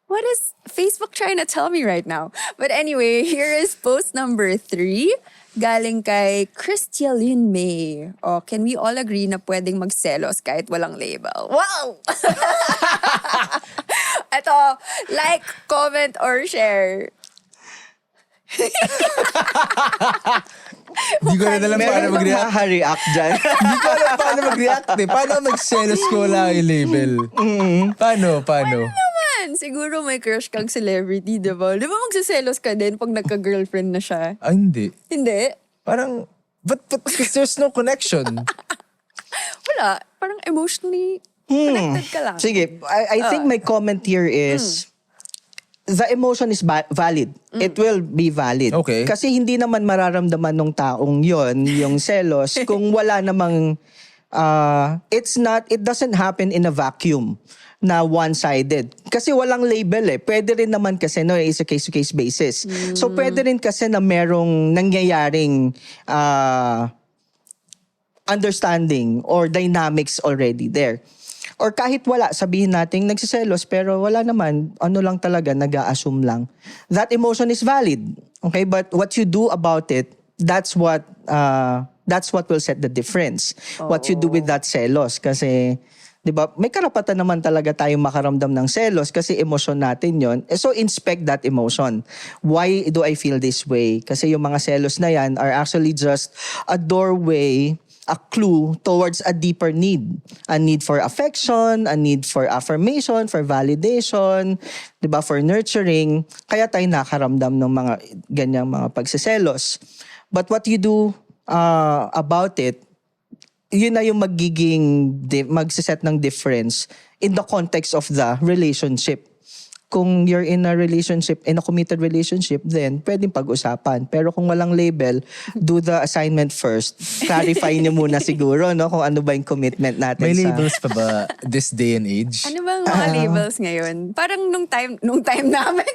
What is Facebook trying to tell me right now? But anyway, here is post number 3. Galing kay Christialine May. Oh, can we all agree na pwedeng magselos kahit walang label? Wow! Ito, like, comment, or share. Di ko na alam paano Meron bang mag-react. maha-react dyan? Di ko alam paano mag-react eh. Paano magselos ko wala yung label? Paano? Man, siguro may crush kang celebrity, di ba? Di ba magsiselos ka din pag nagka-girlfriend na siya? Ah, hindi. Hindi. Parang, but because there's no connection. Wala. Parang emotionally connected ka lang. Sige, I think my comment here is, the emotion is valid. It will be valid. Okay. Kasi hindi naman mararamdaman ng taong yon yung selos, kung wala namang, it doesn't happen in a vacuum na one-sided. Kasi walang label eh. Pwede rin naman kasi, no, it's a case-to-case basis. So pwede rin kasi na merong nangyayaring understanding or dynamics already there. Or kahit wala, sabihin natin nagsiselos pero wala naman, ano lang talaga, nag-a-assume lang. That emotion is valid. Okay? But what you do about it, that's what will set the difference. What you do with that selos. Kasi, di ba, may karapatan naman talaga tayong makaramdam ng selos kasi emosyon natin yon. So, inspect that emotion. Why do I feel this way? Kasi yung mga selos na yan are actually just a doorway, a clue towards a deeper need. A need for affection, a need for affirmation, for validation, 'di ba, for nurturing. Kaya tayo nakaramdam ng mga ganyang mga pagsiselos. But what you do about it, yun na yung magsiset ng difference in the context of the relationship. Kung you're in a relationship, in a committed relationship, then pwedeng pag-usapan. Pero kung walang label, do the assignment first. Clarify niyo muna siguro, no, kung ano ba yung commitment natin. May labels pa ba this day and age? Ano bang mga labels ngayon? Parang nung time namin,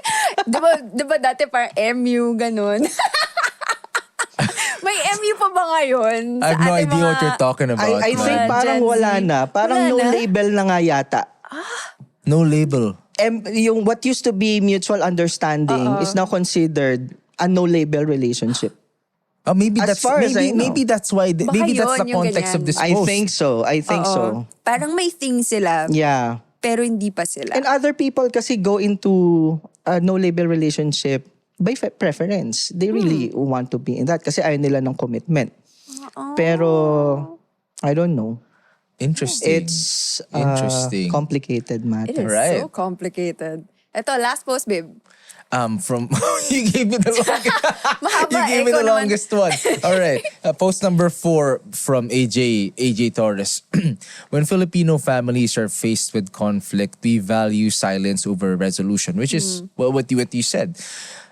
di ba dati parang MU, ganun? May MU pa ba ngayon? I have no idea what you're talking about. I think man. parang Gen Z. wala na. Parang Wala no na? label na nga yata. No label. Yung what used to be mutual understanding is now considered a no label relationship. Maybe As that's far as I know. maybe that's why Baka maybe that's yun the yung context of ganyan. this I post. think so. Parang may thing sila, Yeah. pero hindi pa sila. And other people kasi go into a no label relationship by preference. They really want to be in that kasi ayaw nila ng commitment. Pero I don't know. Interesting. It's Interesting. complicated matter. It is Right. so complicated. Ito, last post, babe. From you gave me the longest. Mahaba, You gave me ikaw the naman. longest one. All right. Post number 4 from AJ Torres. When Filipino families are faced with conflict, we value silence over resolution, which is what you said.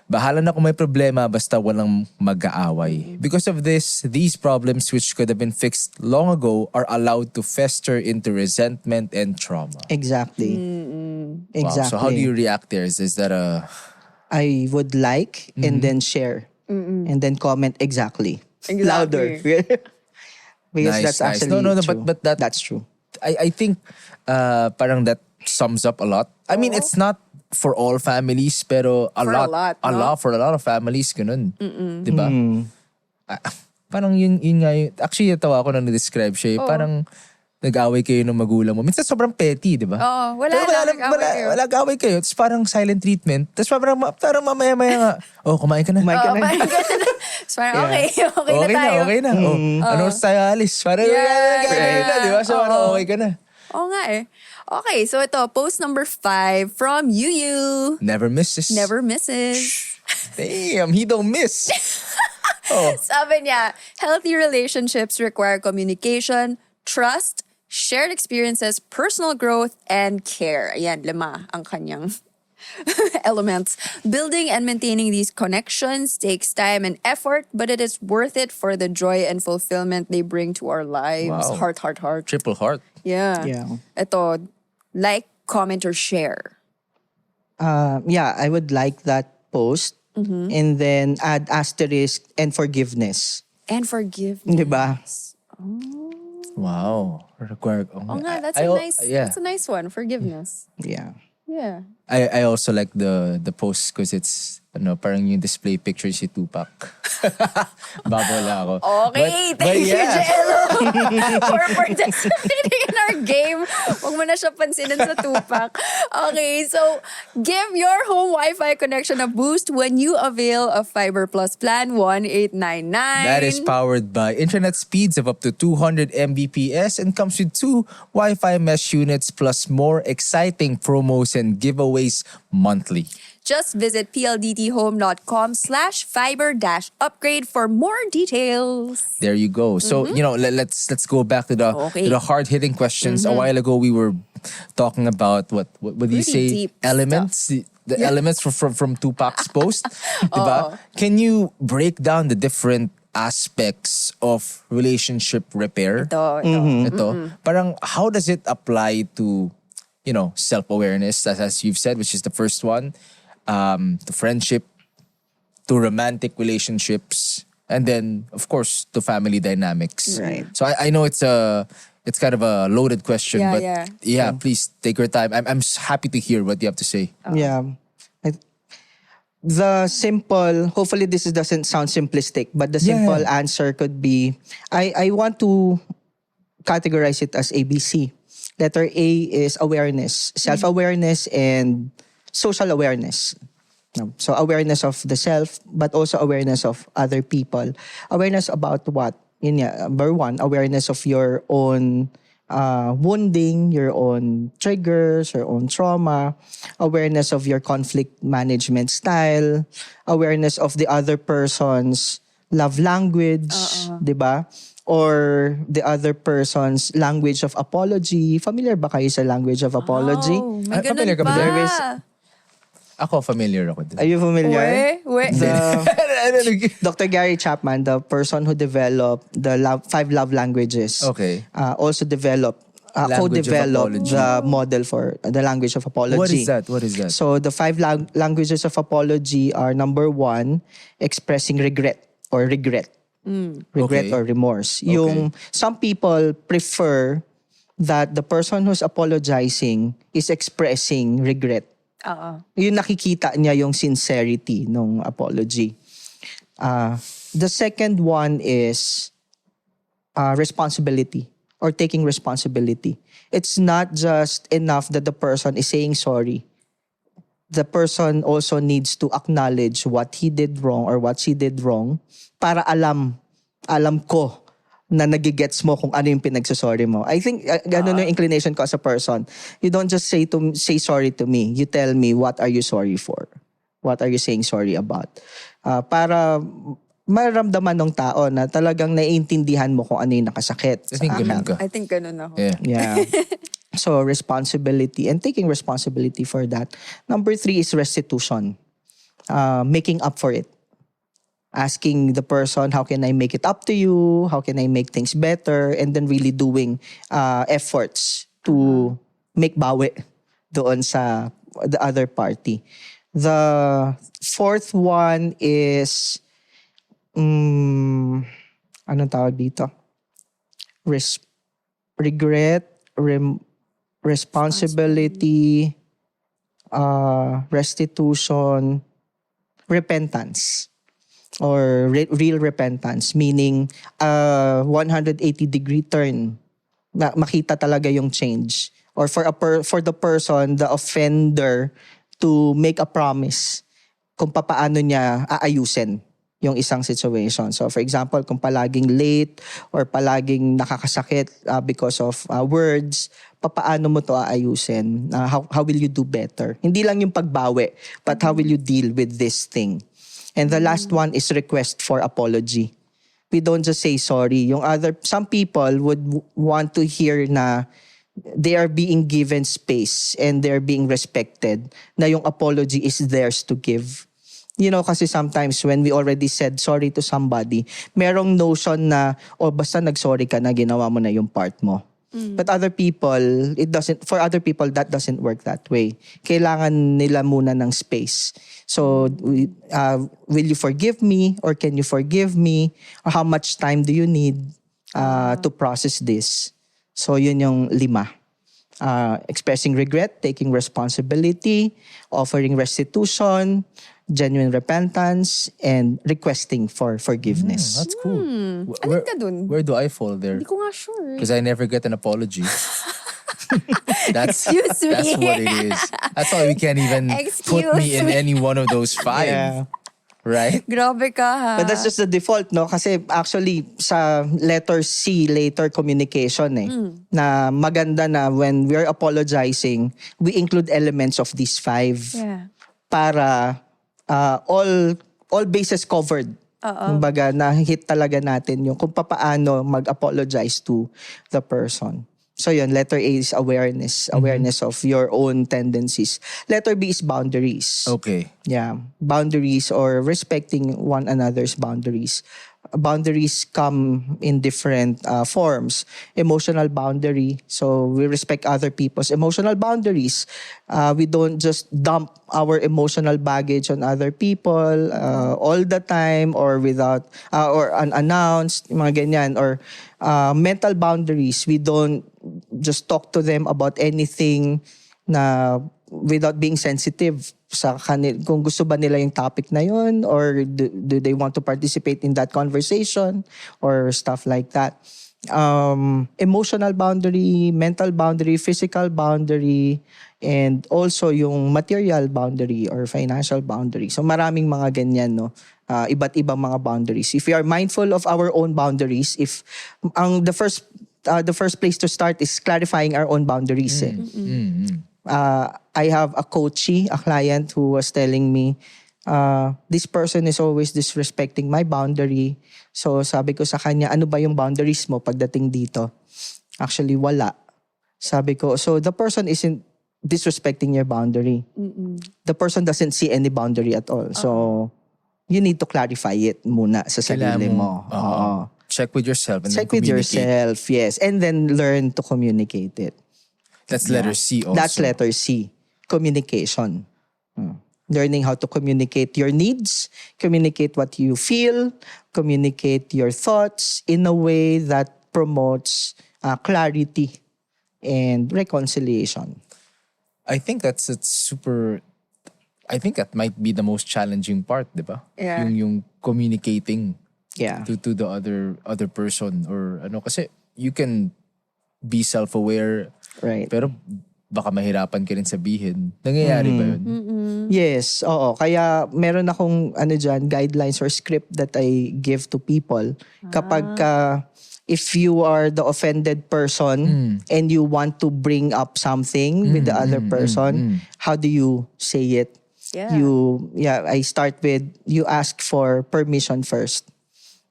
Bahala na kung may problema basta walang mag-aaway. Because of this, these problems which could have been fixed long ago are allowed to fester into resentment and trauma. Exactly. Wow. Exactly. So how do you react there? Is that a... I would like and then share and then comment exactly. Louder. Because Nice, that's nice. actually No, true. but that's true. I think parang that sums up a lot. I mean, it's not for all families, pero For a lot, no? for a lot of families, ganun. Diba? Parang yun nga yun. Actually, natawa ako nang na-describe siya. Parang nag-away kayo ng magulang mo. Minsan sobrang petty, di ba? Oo, wala Pero lang, nag-away kayo. wala nag-away kayo. It's parang silent treatment. Tapos parang mamaya-maya nga, kumain ka na. Kumain ka na. Parang ganun. So, parang okay na tayo. Okay na. Ano oras tayo alis? Parang ganun na, di ba? So parang okay ka na. Oo nga eh. Okay, so ito, post number 5 from Yu. Never misses. Never misses. Damn, he don't miss. Sabi niya, healthy relationships require communication, trust, shared experiences, personal growth, and care. Ayan, 5 ang kanyang elements. Building and maintaining these connections takes time and effort, but it is worth it for the joy and fulfillment they bring to our lives. Wow. Heart. Triple heart. Yeah. Yeah. Ito, like, comment, or share. Yeah, I would like that post and then add asterisk and forgiveness. And forgiveness. Diba? Wow. Required. Oh nga, that's I- a I- nice yeah. that's a nice one. Forgiveness. Yeah. Yeah. I also like the post because it's parang yung display picture si Tupac. Babola ako. Okay, thank you, Jello, for participating in our game. Huwag mo na siya pansinin sa Tupac. Okay, so give your home Wi-Fi connection a boost when you avail of Fiber Plus Plan 1899. That is powered by internet speeds of up to 200 Mbps and comes with 2 Wi-Fi mesh units plus more exciting promos and giveaways monthly. Just visit pldthome.com/fiber-upgrade for more details. There you go. So, let's go back to the hard-hitting questions. A while ago, we were talking about what do you say? Deep Elements? The elements from Tupac's post. Diba? Can you break down the different aspects of relationship repair? Ito. Parang how does it apply to, self-awareness, as you've said, which is the first one, to friendship, to romantic relationships, and then, of course, to family dynamics. Right. So I know it's kind of a loaded question, but yeah. please take your time. I'm happy to hear what you have to say. Yeah. The simple, hopefully this doesn't sound simplistic, but the simple answer could be, I want to categorize it as ABC. Letter A is awareness, self-awareness, and social awareness. So awareness of the self, but also awareness of other people. Awareness about what? Number one, awareness of your own wounding, your own triggers, your own trauma, awareness of your conflict management style, awareness of the other person's love language, diba? Or the other person's language of apology. Familiar ba kayo sa language of apology? Oh, may ganun Familiar ka ba? pa. There Ako, familiar ako din. Are you familiar? Dr. Gary Chapman, the person who developed the 5 love languages, also developed, co-developed the model for the language of apology. What is that? So the 5 languages of apology are: number 1, expressing regret or regret. Regret or remorse. Some people prefer that the person who's apologizing is expressing regret. Yung nakikita niya yung sincerity ng apology. The second one is responsibility or taking responsibility. It's not just enough that the person is saying sorry. The person also needs to acknowledge what he did wrong or what she did wrong para alam ko na nagigets mo kung ano yung pinagsasorry mo. I think ganun yung inclination ko as a person. You don't just say sorry to me. You tell me, what are you sorry for? What are you saying sorry about? Para maramdaman ng tao na talagang naiintindihan mo kung ano yung nakasakit. I think ganun ka. I think ganun ako. Yeah. So responsibility and taking responsibility for that. Number 3 is restitution. Making up for it. Asking the person, how can I make it up to you? How can I make things better? And then really doing efforts to make bawi doon sa the other party. The fourth one is, anong tawag dito? Regret, responsibility, restitution, repentance. Or real repentance, meaning 180-degree turn. Na makita talaga yung change. Or for the person, the offender, to make a promise kung paano niya aayusin yung isang situation. So for example, kung palaging late or palaging nakakasakit because of words, paano mo to aayusin? How will you do better? Hindi lang yung pagbawi, but how will you deal with this thing? And the last one is request for apology. We don't just say sorry. Some people would want to hear na they are being given space and they're being respected, na yung apology is theirs to give. Kasi sometimes when we already said sorry to somebody, merong notion na, basta nag-sorry ka na, ginawa mo na yung part mo. But other people, for other people, that doesn't work that way. Kailangan nila muna ng space. So, will you forgive me? Or can you forgive me? Or how much time do you need to process this? So, yun yung 5. expressing regret, taking responsibility, offering restitution, genuine repentance, and requesting for forgiveness. That's cool. Alin ka dun? Where do I fall there? Hindi ko nga sure. Because I never get an apology. That's Excuse me. That's what it is. That's why we can't even put me in any one of those 5. Yeah. Right? Grabe ka ha. But that's just the default, no? Kasi actually, sa letter C, later communication na maganda na when we're apologizing, we include elements of these 5 Yeah. para all bases covered. Kumbaga, na-hit talaga natin yung kung paano mag-apologize to the person. So yun, letter A is awareness. Awareness of your own tendencies. Letter B is boundaries. Okay. Yeah. Boundaries or respecting one another's boundaries. Boundaries come in different forms. Emotional boundary. So we respect other people's emotional boundaries. We don't just dump our emotional baggage on other people all the time or without or unannounced, mga ganyan. Or mental boundaries. We don't just talk to them about anything na without being sensitive sa kanil, kung gusto ba nila yung topic na yun or do they want to participate in that conversation or stuff like that. Emotional boundary, mental boundary, physical boundary, and also yung material boundary or financial boundary. So maraming mga ganyan, no? Iba't ibang mga boundaries. If we are mindful of our own boundaries, if the first place to start is clarifying our own boundaries. I have a coachee, a client who was telling me, this person is always disrespecting my boundary. So sabi ko sa kanya, ano ba yung boundaries mo pagdating dito? Actually, wala. Sabi ko, so the person isn't disrespecting your boundary. The person doesn't see any boundary at all. So you need to clarify it muna sa sarili mo. Oo. Check with yourself and Check then with communicate. yourself, yes. And then learn to communicate it. That's letter C also. That's letter C. Communication. Learning how to communicate your needs, communicate what you feel, communicate your thoughts in a way that promotes clarity and reconciliation. I think that's super... I think that might be the most challenging part, di ba? Yeah. Yung communicating Yeah. to the other person or ano, kasi you can be self-aware Right. pero baka mahirapan ka rin sabihin. Nangyayari ba yun? Yes, oo. Kaya meron akong guidelines or script that I give to people. Kapag if you are the offended person and you want to bring up something with the other person, how do you say it? Yeah. I start with, you ask for permission first.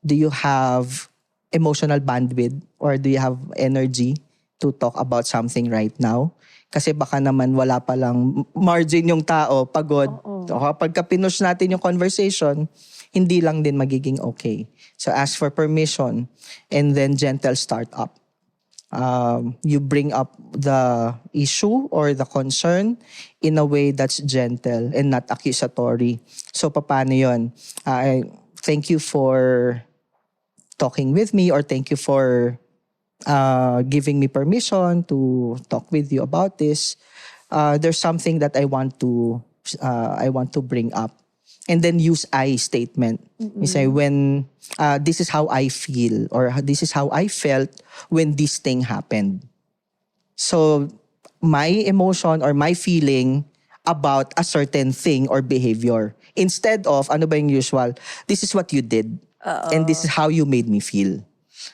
Do you have emotional bandwidth or do you have energy to talk about something right now? Kasi baka naman wala palang margin yung tao, pagod. So kapag pinush natin yung conversation, hindi lang din magiging okay. So ask for permission and then gentle start up. You bring up the issue or the concern in a way that's gentle and not accusatory. So paano yun? Thank you for talking with me or thank you for giving me permission to talk with you about this. There's something that I want to bring up, and then use I statement. You say when this is how I feel or this is how I felt when this thing happened. So my emotion or my feeling about a certain thing or behavior instead of ano ba yung usual, this is what you did and this is how you made me feel.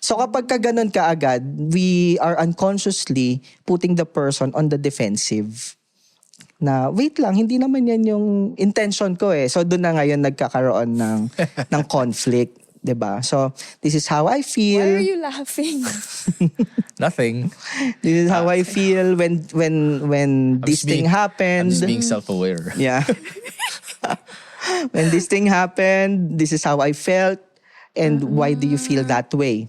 So kapag ka ganun ka agad, we are unconsciously putting the person on the defensive. Na wait lang, hindi naman yan yung intention ko eh. So doon na ngayon nagkakaroon ng conflict, 'di ba? So this is how I feel. Why are you laughing? Nothing. This is how I feel when this thing I'm happened. just being self-aware. Yeah. When this thing happened, this is how I felt and why do you feel that way?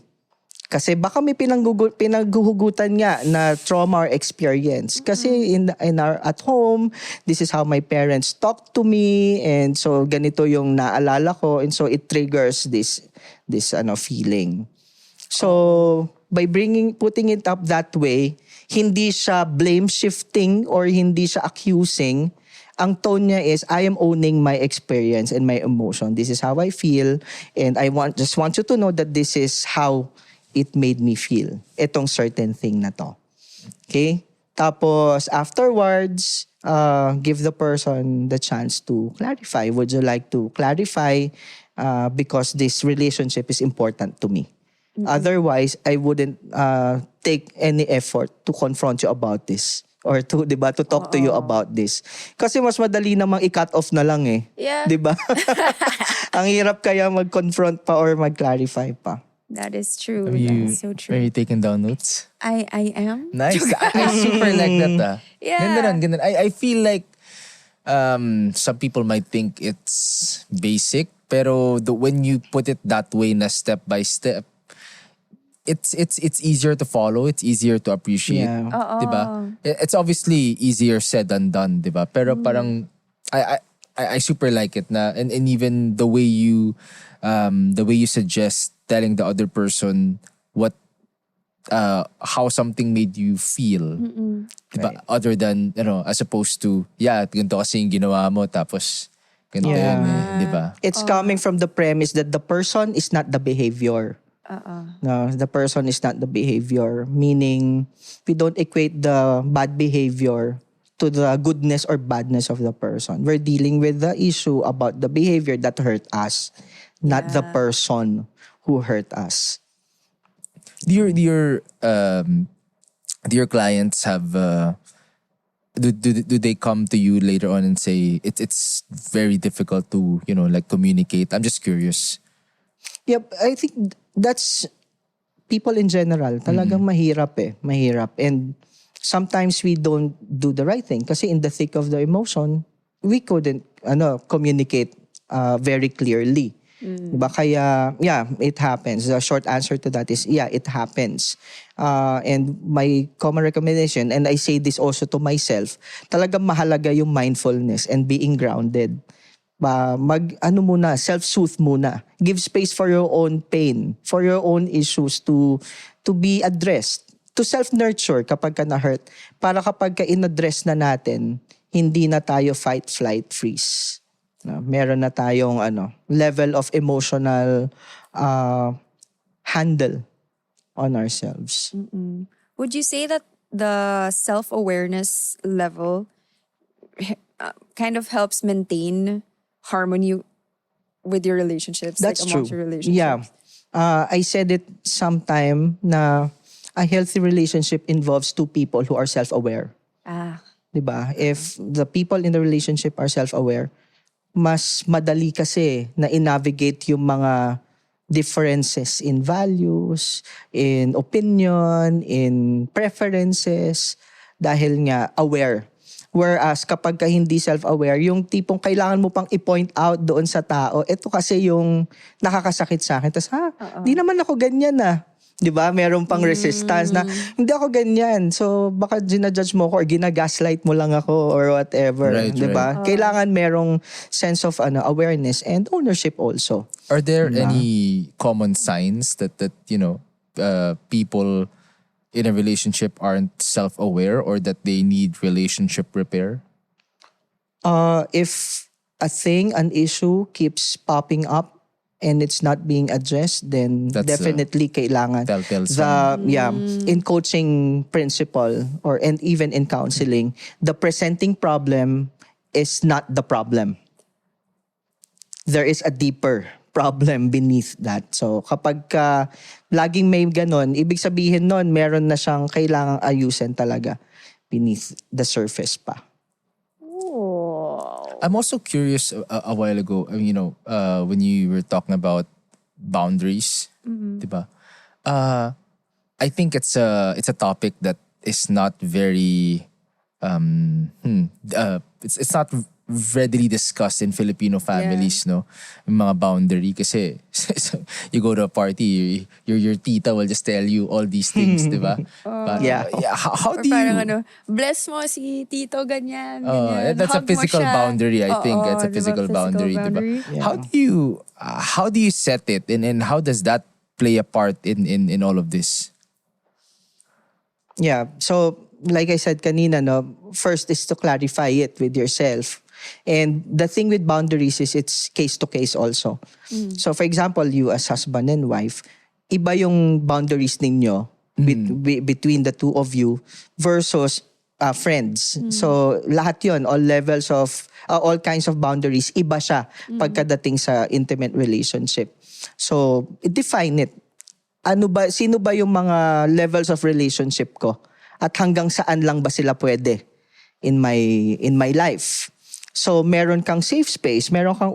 Kasi baka may pinaghuhugutan nga na trauma or experience. Kasi in our at home, this is how my parents talk to me and so ganito yung naalala ko and so it triggers this feeling. So by putting it up that way, hindi siya blame shifting or hindi siya accusing. Ang tone niya is, I am owning my experience and my emotion. This is how I feel, and just want you to know that this is how it made me feel. Itong certain thing na to. Okay? Tapos, afterwards, give the person the chance to clarify. Would you like to clarify because this relationship is important to me? Otherwise, I wouldn't take any effort to confront you about this. Or to, di ba, to talk to you about this. Kasi mas madali namang i-cut off na lang eh. Yeah. Di ba? Ang hirap kaya mag-confront pa or mag-clarify pa. That is true. Are That you, is so true. are you taking down notes? I am. Nice. I super like that. Yeah. Ganda nun, ganda. I feel like some people might think it's basic, pero when you put it that way na step by step, it's easier to follow, it's easier to appreciate. Yeah. Diba? It's obviously easier said than done, diba? Pero parang I super like it na, and even the way you suggest telling the other person what how something made you feel. Diba? Right. Other than, as opposed to, ganito kasi yung ginawa mo, tapos ganito yun eh, diba? It's coming from the premise that the person is not the behavior. No, the person is not the behavior. Meaning, we don't equate the bad behavior to the goodness or badness of the person. We're dealing with the issue about the behavior that hurt us, not the person who hurt us. Do your clients have do they come to you later on and say it's very difficult to like communicate? I'm just curious. Yep, I think that's people in general. Talagang mahirap eh. Mahirap. And sometimes we don't do the right thing kasi in the thick of the emotion, we couldn't communicate very clearly. Diba? Kaya, it happens. The short answer to that is, it happens. And my common recommendation, and I say this also to myself, talagang mahalaga yung mindfulness and being grounded. Self-soothe muna. Give space for your own pain, for your own issues to be addressed. To self-nurture kapag ka na-hurt. Para kapag ka in-address na natin, hindi na tayo fight, flight, freeze. Meron na tayong level of emotional handle on ourselves. Would you say that the self-awareness level kind of helps maintain harmony with your relationships? That's like true. amongst your relationships? Yeah. I said it sometime na a healthy relationship involves two people who are self-aware. Diba? If the people in the relationship are self-aware, mas madali kasi na i-navigate yung mga differences in values, in opinion, in preferences, dahil nga aware. Whereas kapag ka hindi self-aware, yung tipong kailangan mo pang i-point out doon sa tao, ito kasi yung nakakasakit sa akin. Tapos, di naman ako ganyan na. Di ba? Meron pang resistance na, hindi ako ganyan. So, baka ginajudge mo ako or ginagaslight mo lang ako or whatever. Right, di ba? Kailangan merong sense of awareness and ownership also. Are there any common signs that people in a relationship aren't self-aware or that they need relationship repair? If an issue keeps popping up and it's not being addressed, then That's definitely kailangan. Telltale sign. In coaching principle and even in counseling, the presenting problem is not the problem. There is a deeper problem beneath that. So kapag laging may ganon, ibig sabihin nun, meron na siyang kailangang ayusin talaga beneath the surface pa. I'm also curious a while ago, when you were talking about boundaries, diba? I think it's a topic that is not very it's not readily discussed in Filipino families, no? Yung mga boundary kasi you go to a party, your tita will just tell you all these things, di ba? How Or do parang you bless mo si tito, ganyan, ganyan. that's a Hug mo physical siya. boundary, I think. It's a Diba? physical boundary, di ba? Yeah. How do you set it and how does that play a part in all of this? Yeah. So, like I said kanina, no, first is to clarify it with yourself. And the thing with boundaries is it's case to case also. So, for example, you as husband and wife, iba yung boundaries ninyo between the two of you versus friends. So, lahat yon, all levels of, all kinds of boundaries, iba siya pagkadating sa intimate relationship. So, define it. Sino ba yung mga levels of relationship ko? At hanggang saan lang ba sila pwede in my life? So meron kang safe space, meron kang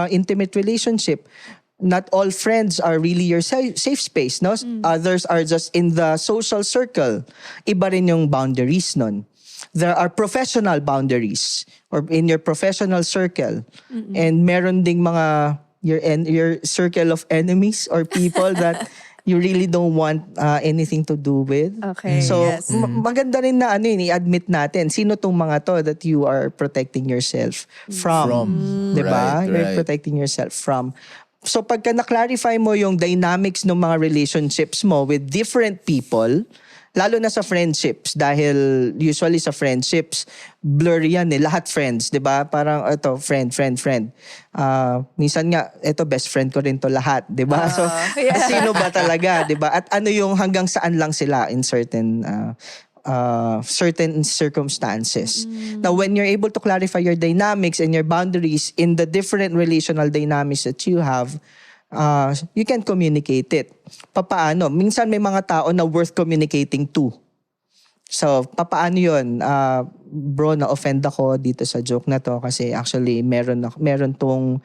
intimate relationship. Not all friends are really your safe space, no? Others are just in the social circle. Iba rin yung boundaries nun. There are professional boundaries or in your professional circle. And meron ding mga your circle of enemies or people that you really don't want anything to do with. Okay, So, yes. maganda rin na i-admit natin, sino tong mga to that you are protecting yourself from. Diba? Right, You're right. protecting yourself from. So, pagka na-clarify mo yung dynamics ng mga relationships mo with different people, lalo na sa friendships, dahil usually sa friendships, blur yan lahat friends, di ba? Parang ito, friend. Minsan nga, ito best friend ko rin to lahat, di ba? So, sino ba talaga, di ba? At ano yung hanggang saan lang sila in certain circumstances. Now, when you're able to clarify your dynamics and your boundaries in the different relational dynamics that you have, you can communicate it. Papaano? Minsan may mga tao na worth communicating to. So, papaano yun? Bro, na-offend ako dito sa joke na to kasi actually meron tong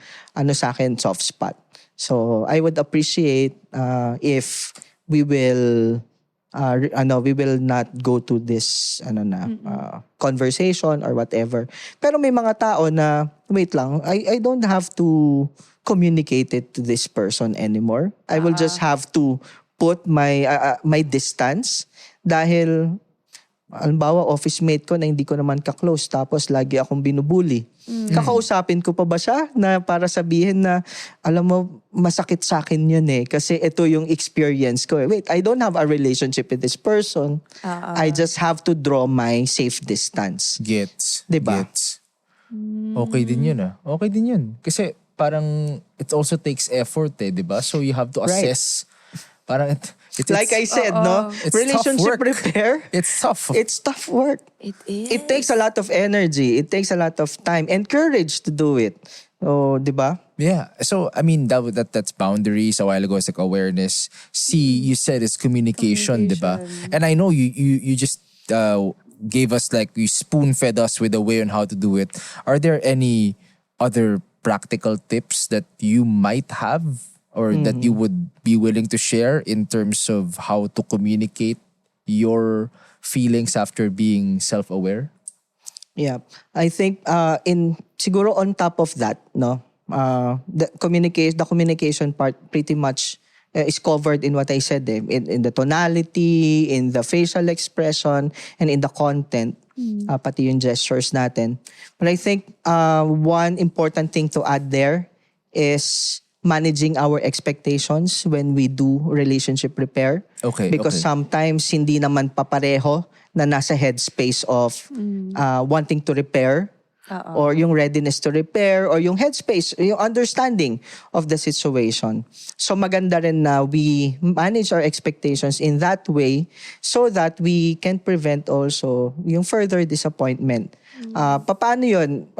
sa akin soft spot. So, I would appreciate if we will not go to this conversation or whatever. Pero may mga tao na wait lang, I don't have to communicate it to this person anymore. I will just have to put my distance dahil halimbawa office mate ko na hindi ko naman ka-close tapos lagi akong binubuli. Kakausapin ko pa ba siya na para sabihin na alam mo masakit sa akin yun kasi ito yung experience ko. Wait, I don't have a relationship with this person. I just have to draw my safe distance. Gets. Diba? Gets. Okay din yun Okay din yun. Kasi parang it also takes effort di ba? So you have to assess. Parang it's like I said, no? It's Relationship tough work. repair. It's tough. It's tough work. It is. It takes a lot of energy. It takes a lot of time and courage to do it. Oh, di ba? Yeah. So, I mean, that's boundaries. A while ago, it's like awareness. You said it's communication, di ba? And I know you just gave us you spoon-fed us with a way on how to do it. Are there any other practical tips that you might have or that you would be willing to share in terms of how to communicate your feelings after being self-aware? Yeah. I think siguro on top of that, no, the communication part pretty much is covered in what I said in the tonality, in the facial expression, and in the content, pati yung gestures natin. But I think one important thing to add there is managing our expectations when we do relationship repair. Okay. Because sometimes hindi naman papareho na nasa headspace of wanting to repair or yung readiness to repair or yung headspace, yung understanding of the situation. So maganda rin na we manage our expectations in that way so that we can prevent also yung further disappointment. Paano yun?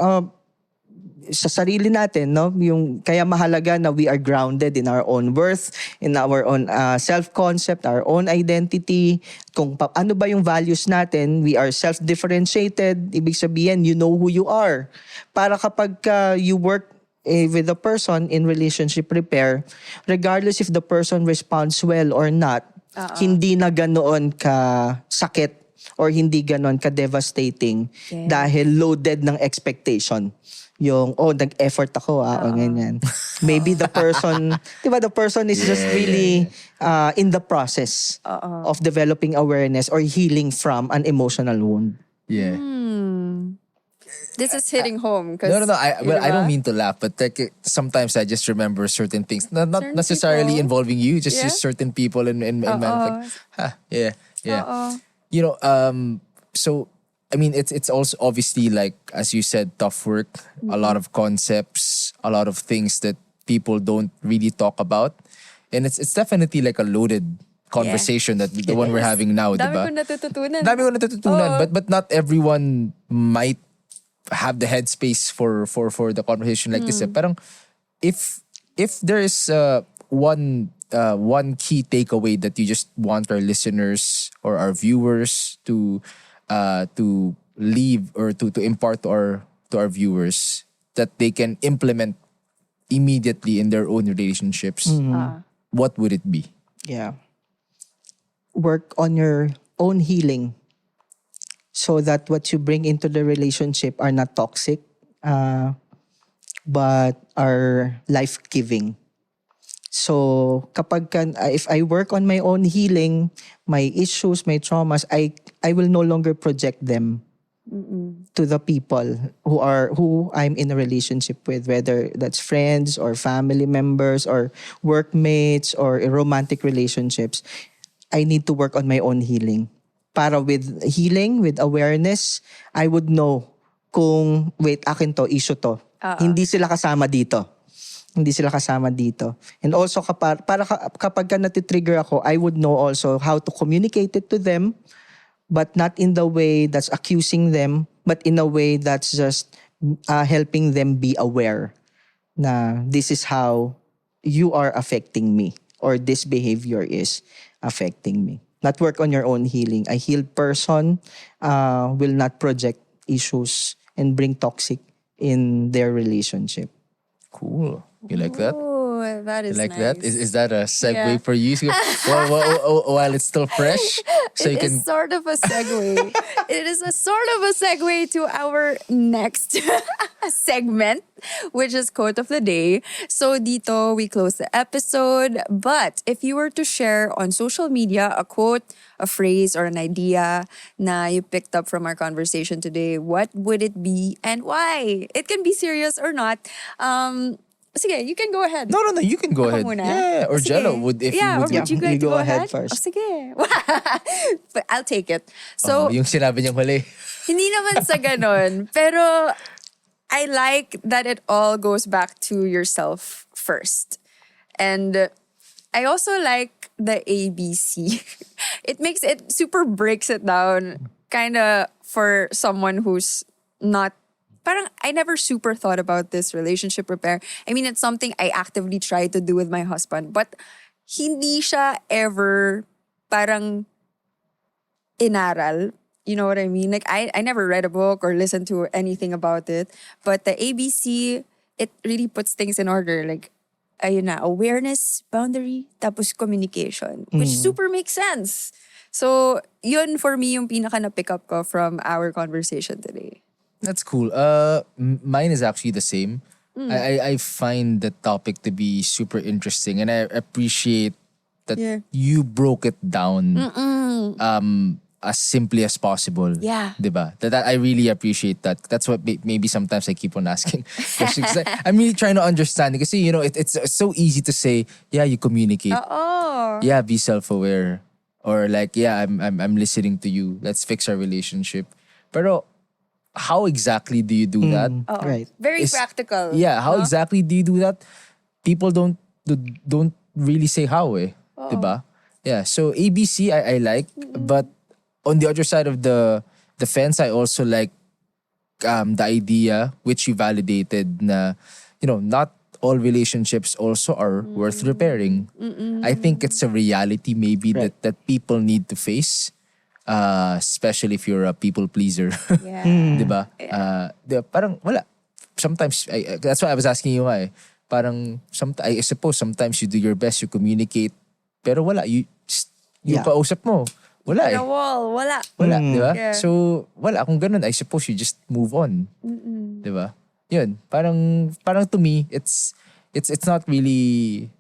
Sa sarili natin, no? Yung kaya mahalaga na we are grounded in our own worth, in our own self-concept, our own identity. Kung ano ba yung values natin, we are self-differentiated. Ibig sabihin, you know who you are. Para kapag you work with a person in relationship repair, regardless if the person responds well or not, hindi na ganoon ka sakit or hindi ganoon ka devastating dahil loaded ng expectation. Yung, nag-effort ako, ganyan. Maybe the person, diba, the person is just really in the process of developing awareness or healing from an emotional wound. Yeah. This is hitting home. No. I don't mean to laugh, but sometimes I just remember certain things. Not Certain necessarily people. involving you, just Yeah. certain people and man. Yeah. So I mean, it's also obviously, like as you said, tough work, a lot of concepts, a lot of things that people don't really talk about, and it's definitely like a loaded conversation that the one we're having now, Dami diba? ko natututunan. Dami ko natututunan, Oo. but not everyone might have the headspace for the conversation like this. Parang if there is one key takeaway that you just want our listeners or our viewers to leave or to impart to our viewers that they can implement immediately in their own relationships, what would it be? Yeah. Work on your own healing so that what you bring into the relationship are not toxic, but are life-giving. So if I work on my own healing, my issues, my traumas, I will no longer project them to the people who I'm in a relationship with, whether that's friends or family members or workmates or romantic relationships. I need to work on my own healing. Para with healing, with awareness, I would know kung, wait, akin to, issue to. Hindi sila kasama dito. Hindi sila kasama dito. And also, kapag natitrigger ako, I would know also how to communicate it to them, but not in the way that's accusing them, but in a way that's just helping them be aware na this is how you are affecting me or this behavior is affecting me. Not work on your own healing. A healed person will not project issues and bring toxic in their relationship. Cool. You like that? Oh, that is You like nice. that? Is that a segue Yeah. for you? While it's still fresh, so It you is can. sort of a segue. It is a sort of a segue to our next segment, which is quote of the day. So dito we close the episode. But if you were to share on social media a quote, a phrase, or an idea na you picked up from our conversation today, what would it be and why? It can be serious or not. Sige, you can go ahead. No. You can go Ako ahead. muna? Yeah, or Sige. Jello would if yeah, you would. or would you Yeah, like you to go go ahead ahead? first. Oh, sige. But I'll take it. So, So, yung sinabi niyang huli. hindi naman sa ganon. Pero, I like that it all goes back to yourself first. And I also like the ABC. It makes it super breaks it down kind of for someone who's not parang I never super thought about this relationship repair. I mean, it's something I actively try to do with my husband, but hindi siya ever parang inaral. You know what I mean? Like I never read a book or listened to anything about it, but the ABC, it really puts things in order. Like ayun na, awareness, boundary, tapos communication, which super makes sense. So, yun for me yung pinaka na pick up ko from our conversation today. That's cool. Mine is actually the same. I find the topic to be super interesting, and I appreciate that Yeah. you broke it down as simply as possible. Yeah. Diba? That I really appreciate that. That's what maybe sometimes I keep on asking questions. I'm really trying to understand because it's so easy to say, yeah, you communicate. Oh. Yeah, be self-aware. Or like, yeah, I'm listening to you. Let's fix our relationship. Pero how exactly do you do that? Oo. Right. Very Is- practical. Yeah, how no? exactly do you do that? People don't really say how diba? Yeah, so ABC I like, but on the other side of the fence, I also like the idea which you validated na not all relationships also are worth repairing. I think it's a reality maybe Right. that people need to face, especially if you're a people pleaser. Yeah. Diba? Parang wala. Sometimes, that's why I was asking you parang, I suppose sometimes you do your best, you communicate, pero wala. Yung Yeah. kausap mo, wala The wall, wala. Wala, di ba? Yeah. So, wala. Kung ganun, I suppose you just move on. Di ba? Yun. Parang to me, it's not really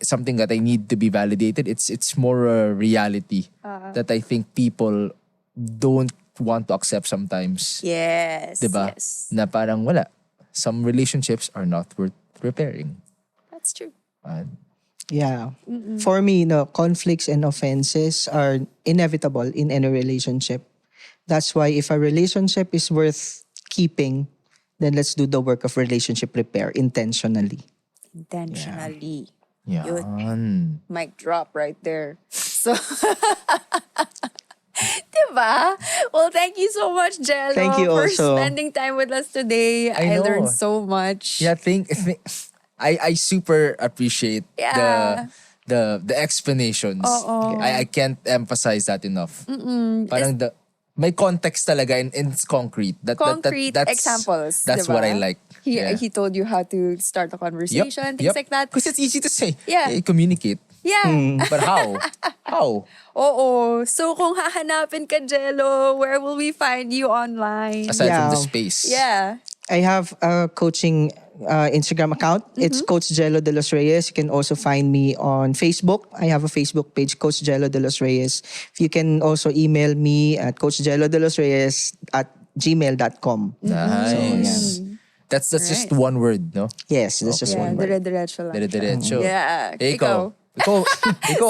something that I need to be validated. It's more a reality that I think people don't want to accept sometimes. Yes. Diba? Yes. Na parang wala. Some relationships are not worth repairing. That's true. Yeah. For me, conflicts and offenses are inevitable in any relationship. That's why if a relationship is worth keeping, then let's do the work of relationship repair intentionally. Intentionally. Yan. Mic drop right there. So, diba? Well, thank you so much, Jello, Thank you for also. spending time with us today. I know. learned so much. Yeah, I super appreciate Yeah. the explanations. Oo. I can't emphasize that enough. Parang may context talaga and it's concrete. Concrete That's examples. That's diba? what I like. He told you how to start a conversation, things like that. Because it's easy to say. Yeah. Communicate. Yeah. But how? How? Oo. So kung hahanapin ka, Jello, where will we find you online? Aside from the Yeah. space. Yeah. I have a coaching Instagram account. It's Coach Jello de los Reyes. You can also find me on Facebook. I have a Facebook page, Coach Jello de los Reyes. You can also email me at coachjellodelosreyes@gmail.com. Nice. That's just Right. one word, no? Yes, that's just Yeah, one word. dire-diretso lang. Dire-diretso. Yeah. Ikaw. Ikaw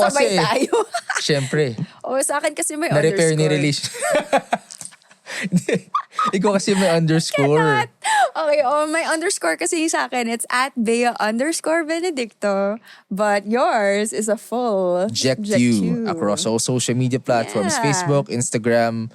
Sabay kasi. tayo. Syempre. Sa akin kasi may Na-repair underscore. ni relation. Ikaw kasi may underscore. Okay, my underscore kasi sa akin, it's at Bea_Benedicto. But yours is a full Jech you across all social media platforms. Yeah. Facebook, Instagram,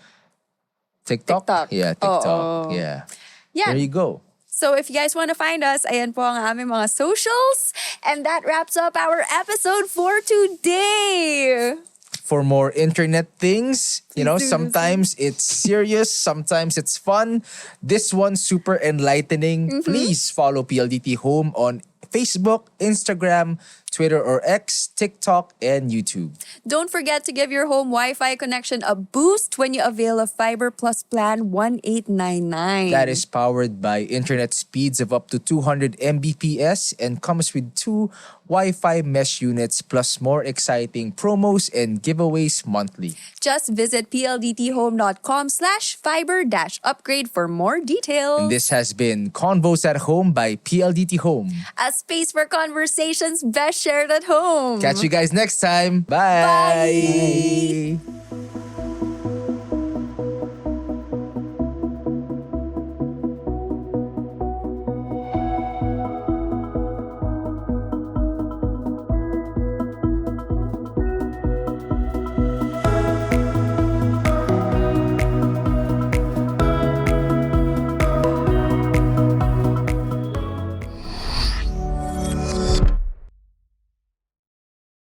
TikTok. TikTok. Yeah, TikTok. Oo. Yeah. Yeah. There you go. So if you guys want to find us, ayan po ang aming mga socials. And that wraps up our episode for today. For more internet things, Please do sometimes it's serious, sometimes it's fun. This one's super enlightening. Please follow PLDT Home on Facebook, Instagram, Twitter or X, TikTok, and YouTube. Don't forget to give your home Wi-Fi connection a boost when you avail of Fiber Plus Plan 1899. That is powered by internet speeds of up to 200 Mbps and comes with 2 Wi-Fi mesh units plus more exciting promos and giveaways monthly. Just visit pldthome.com/fiber-upgrade for more details. And this has been Convos at Home by PLDT Home. A space for conversations best shared at home. Catch you guys next time. Bye. Bye.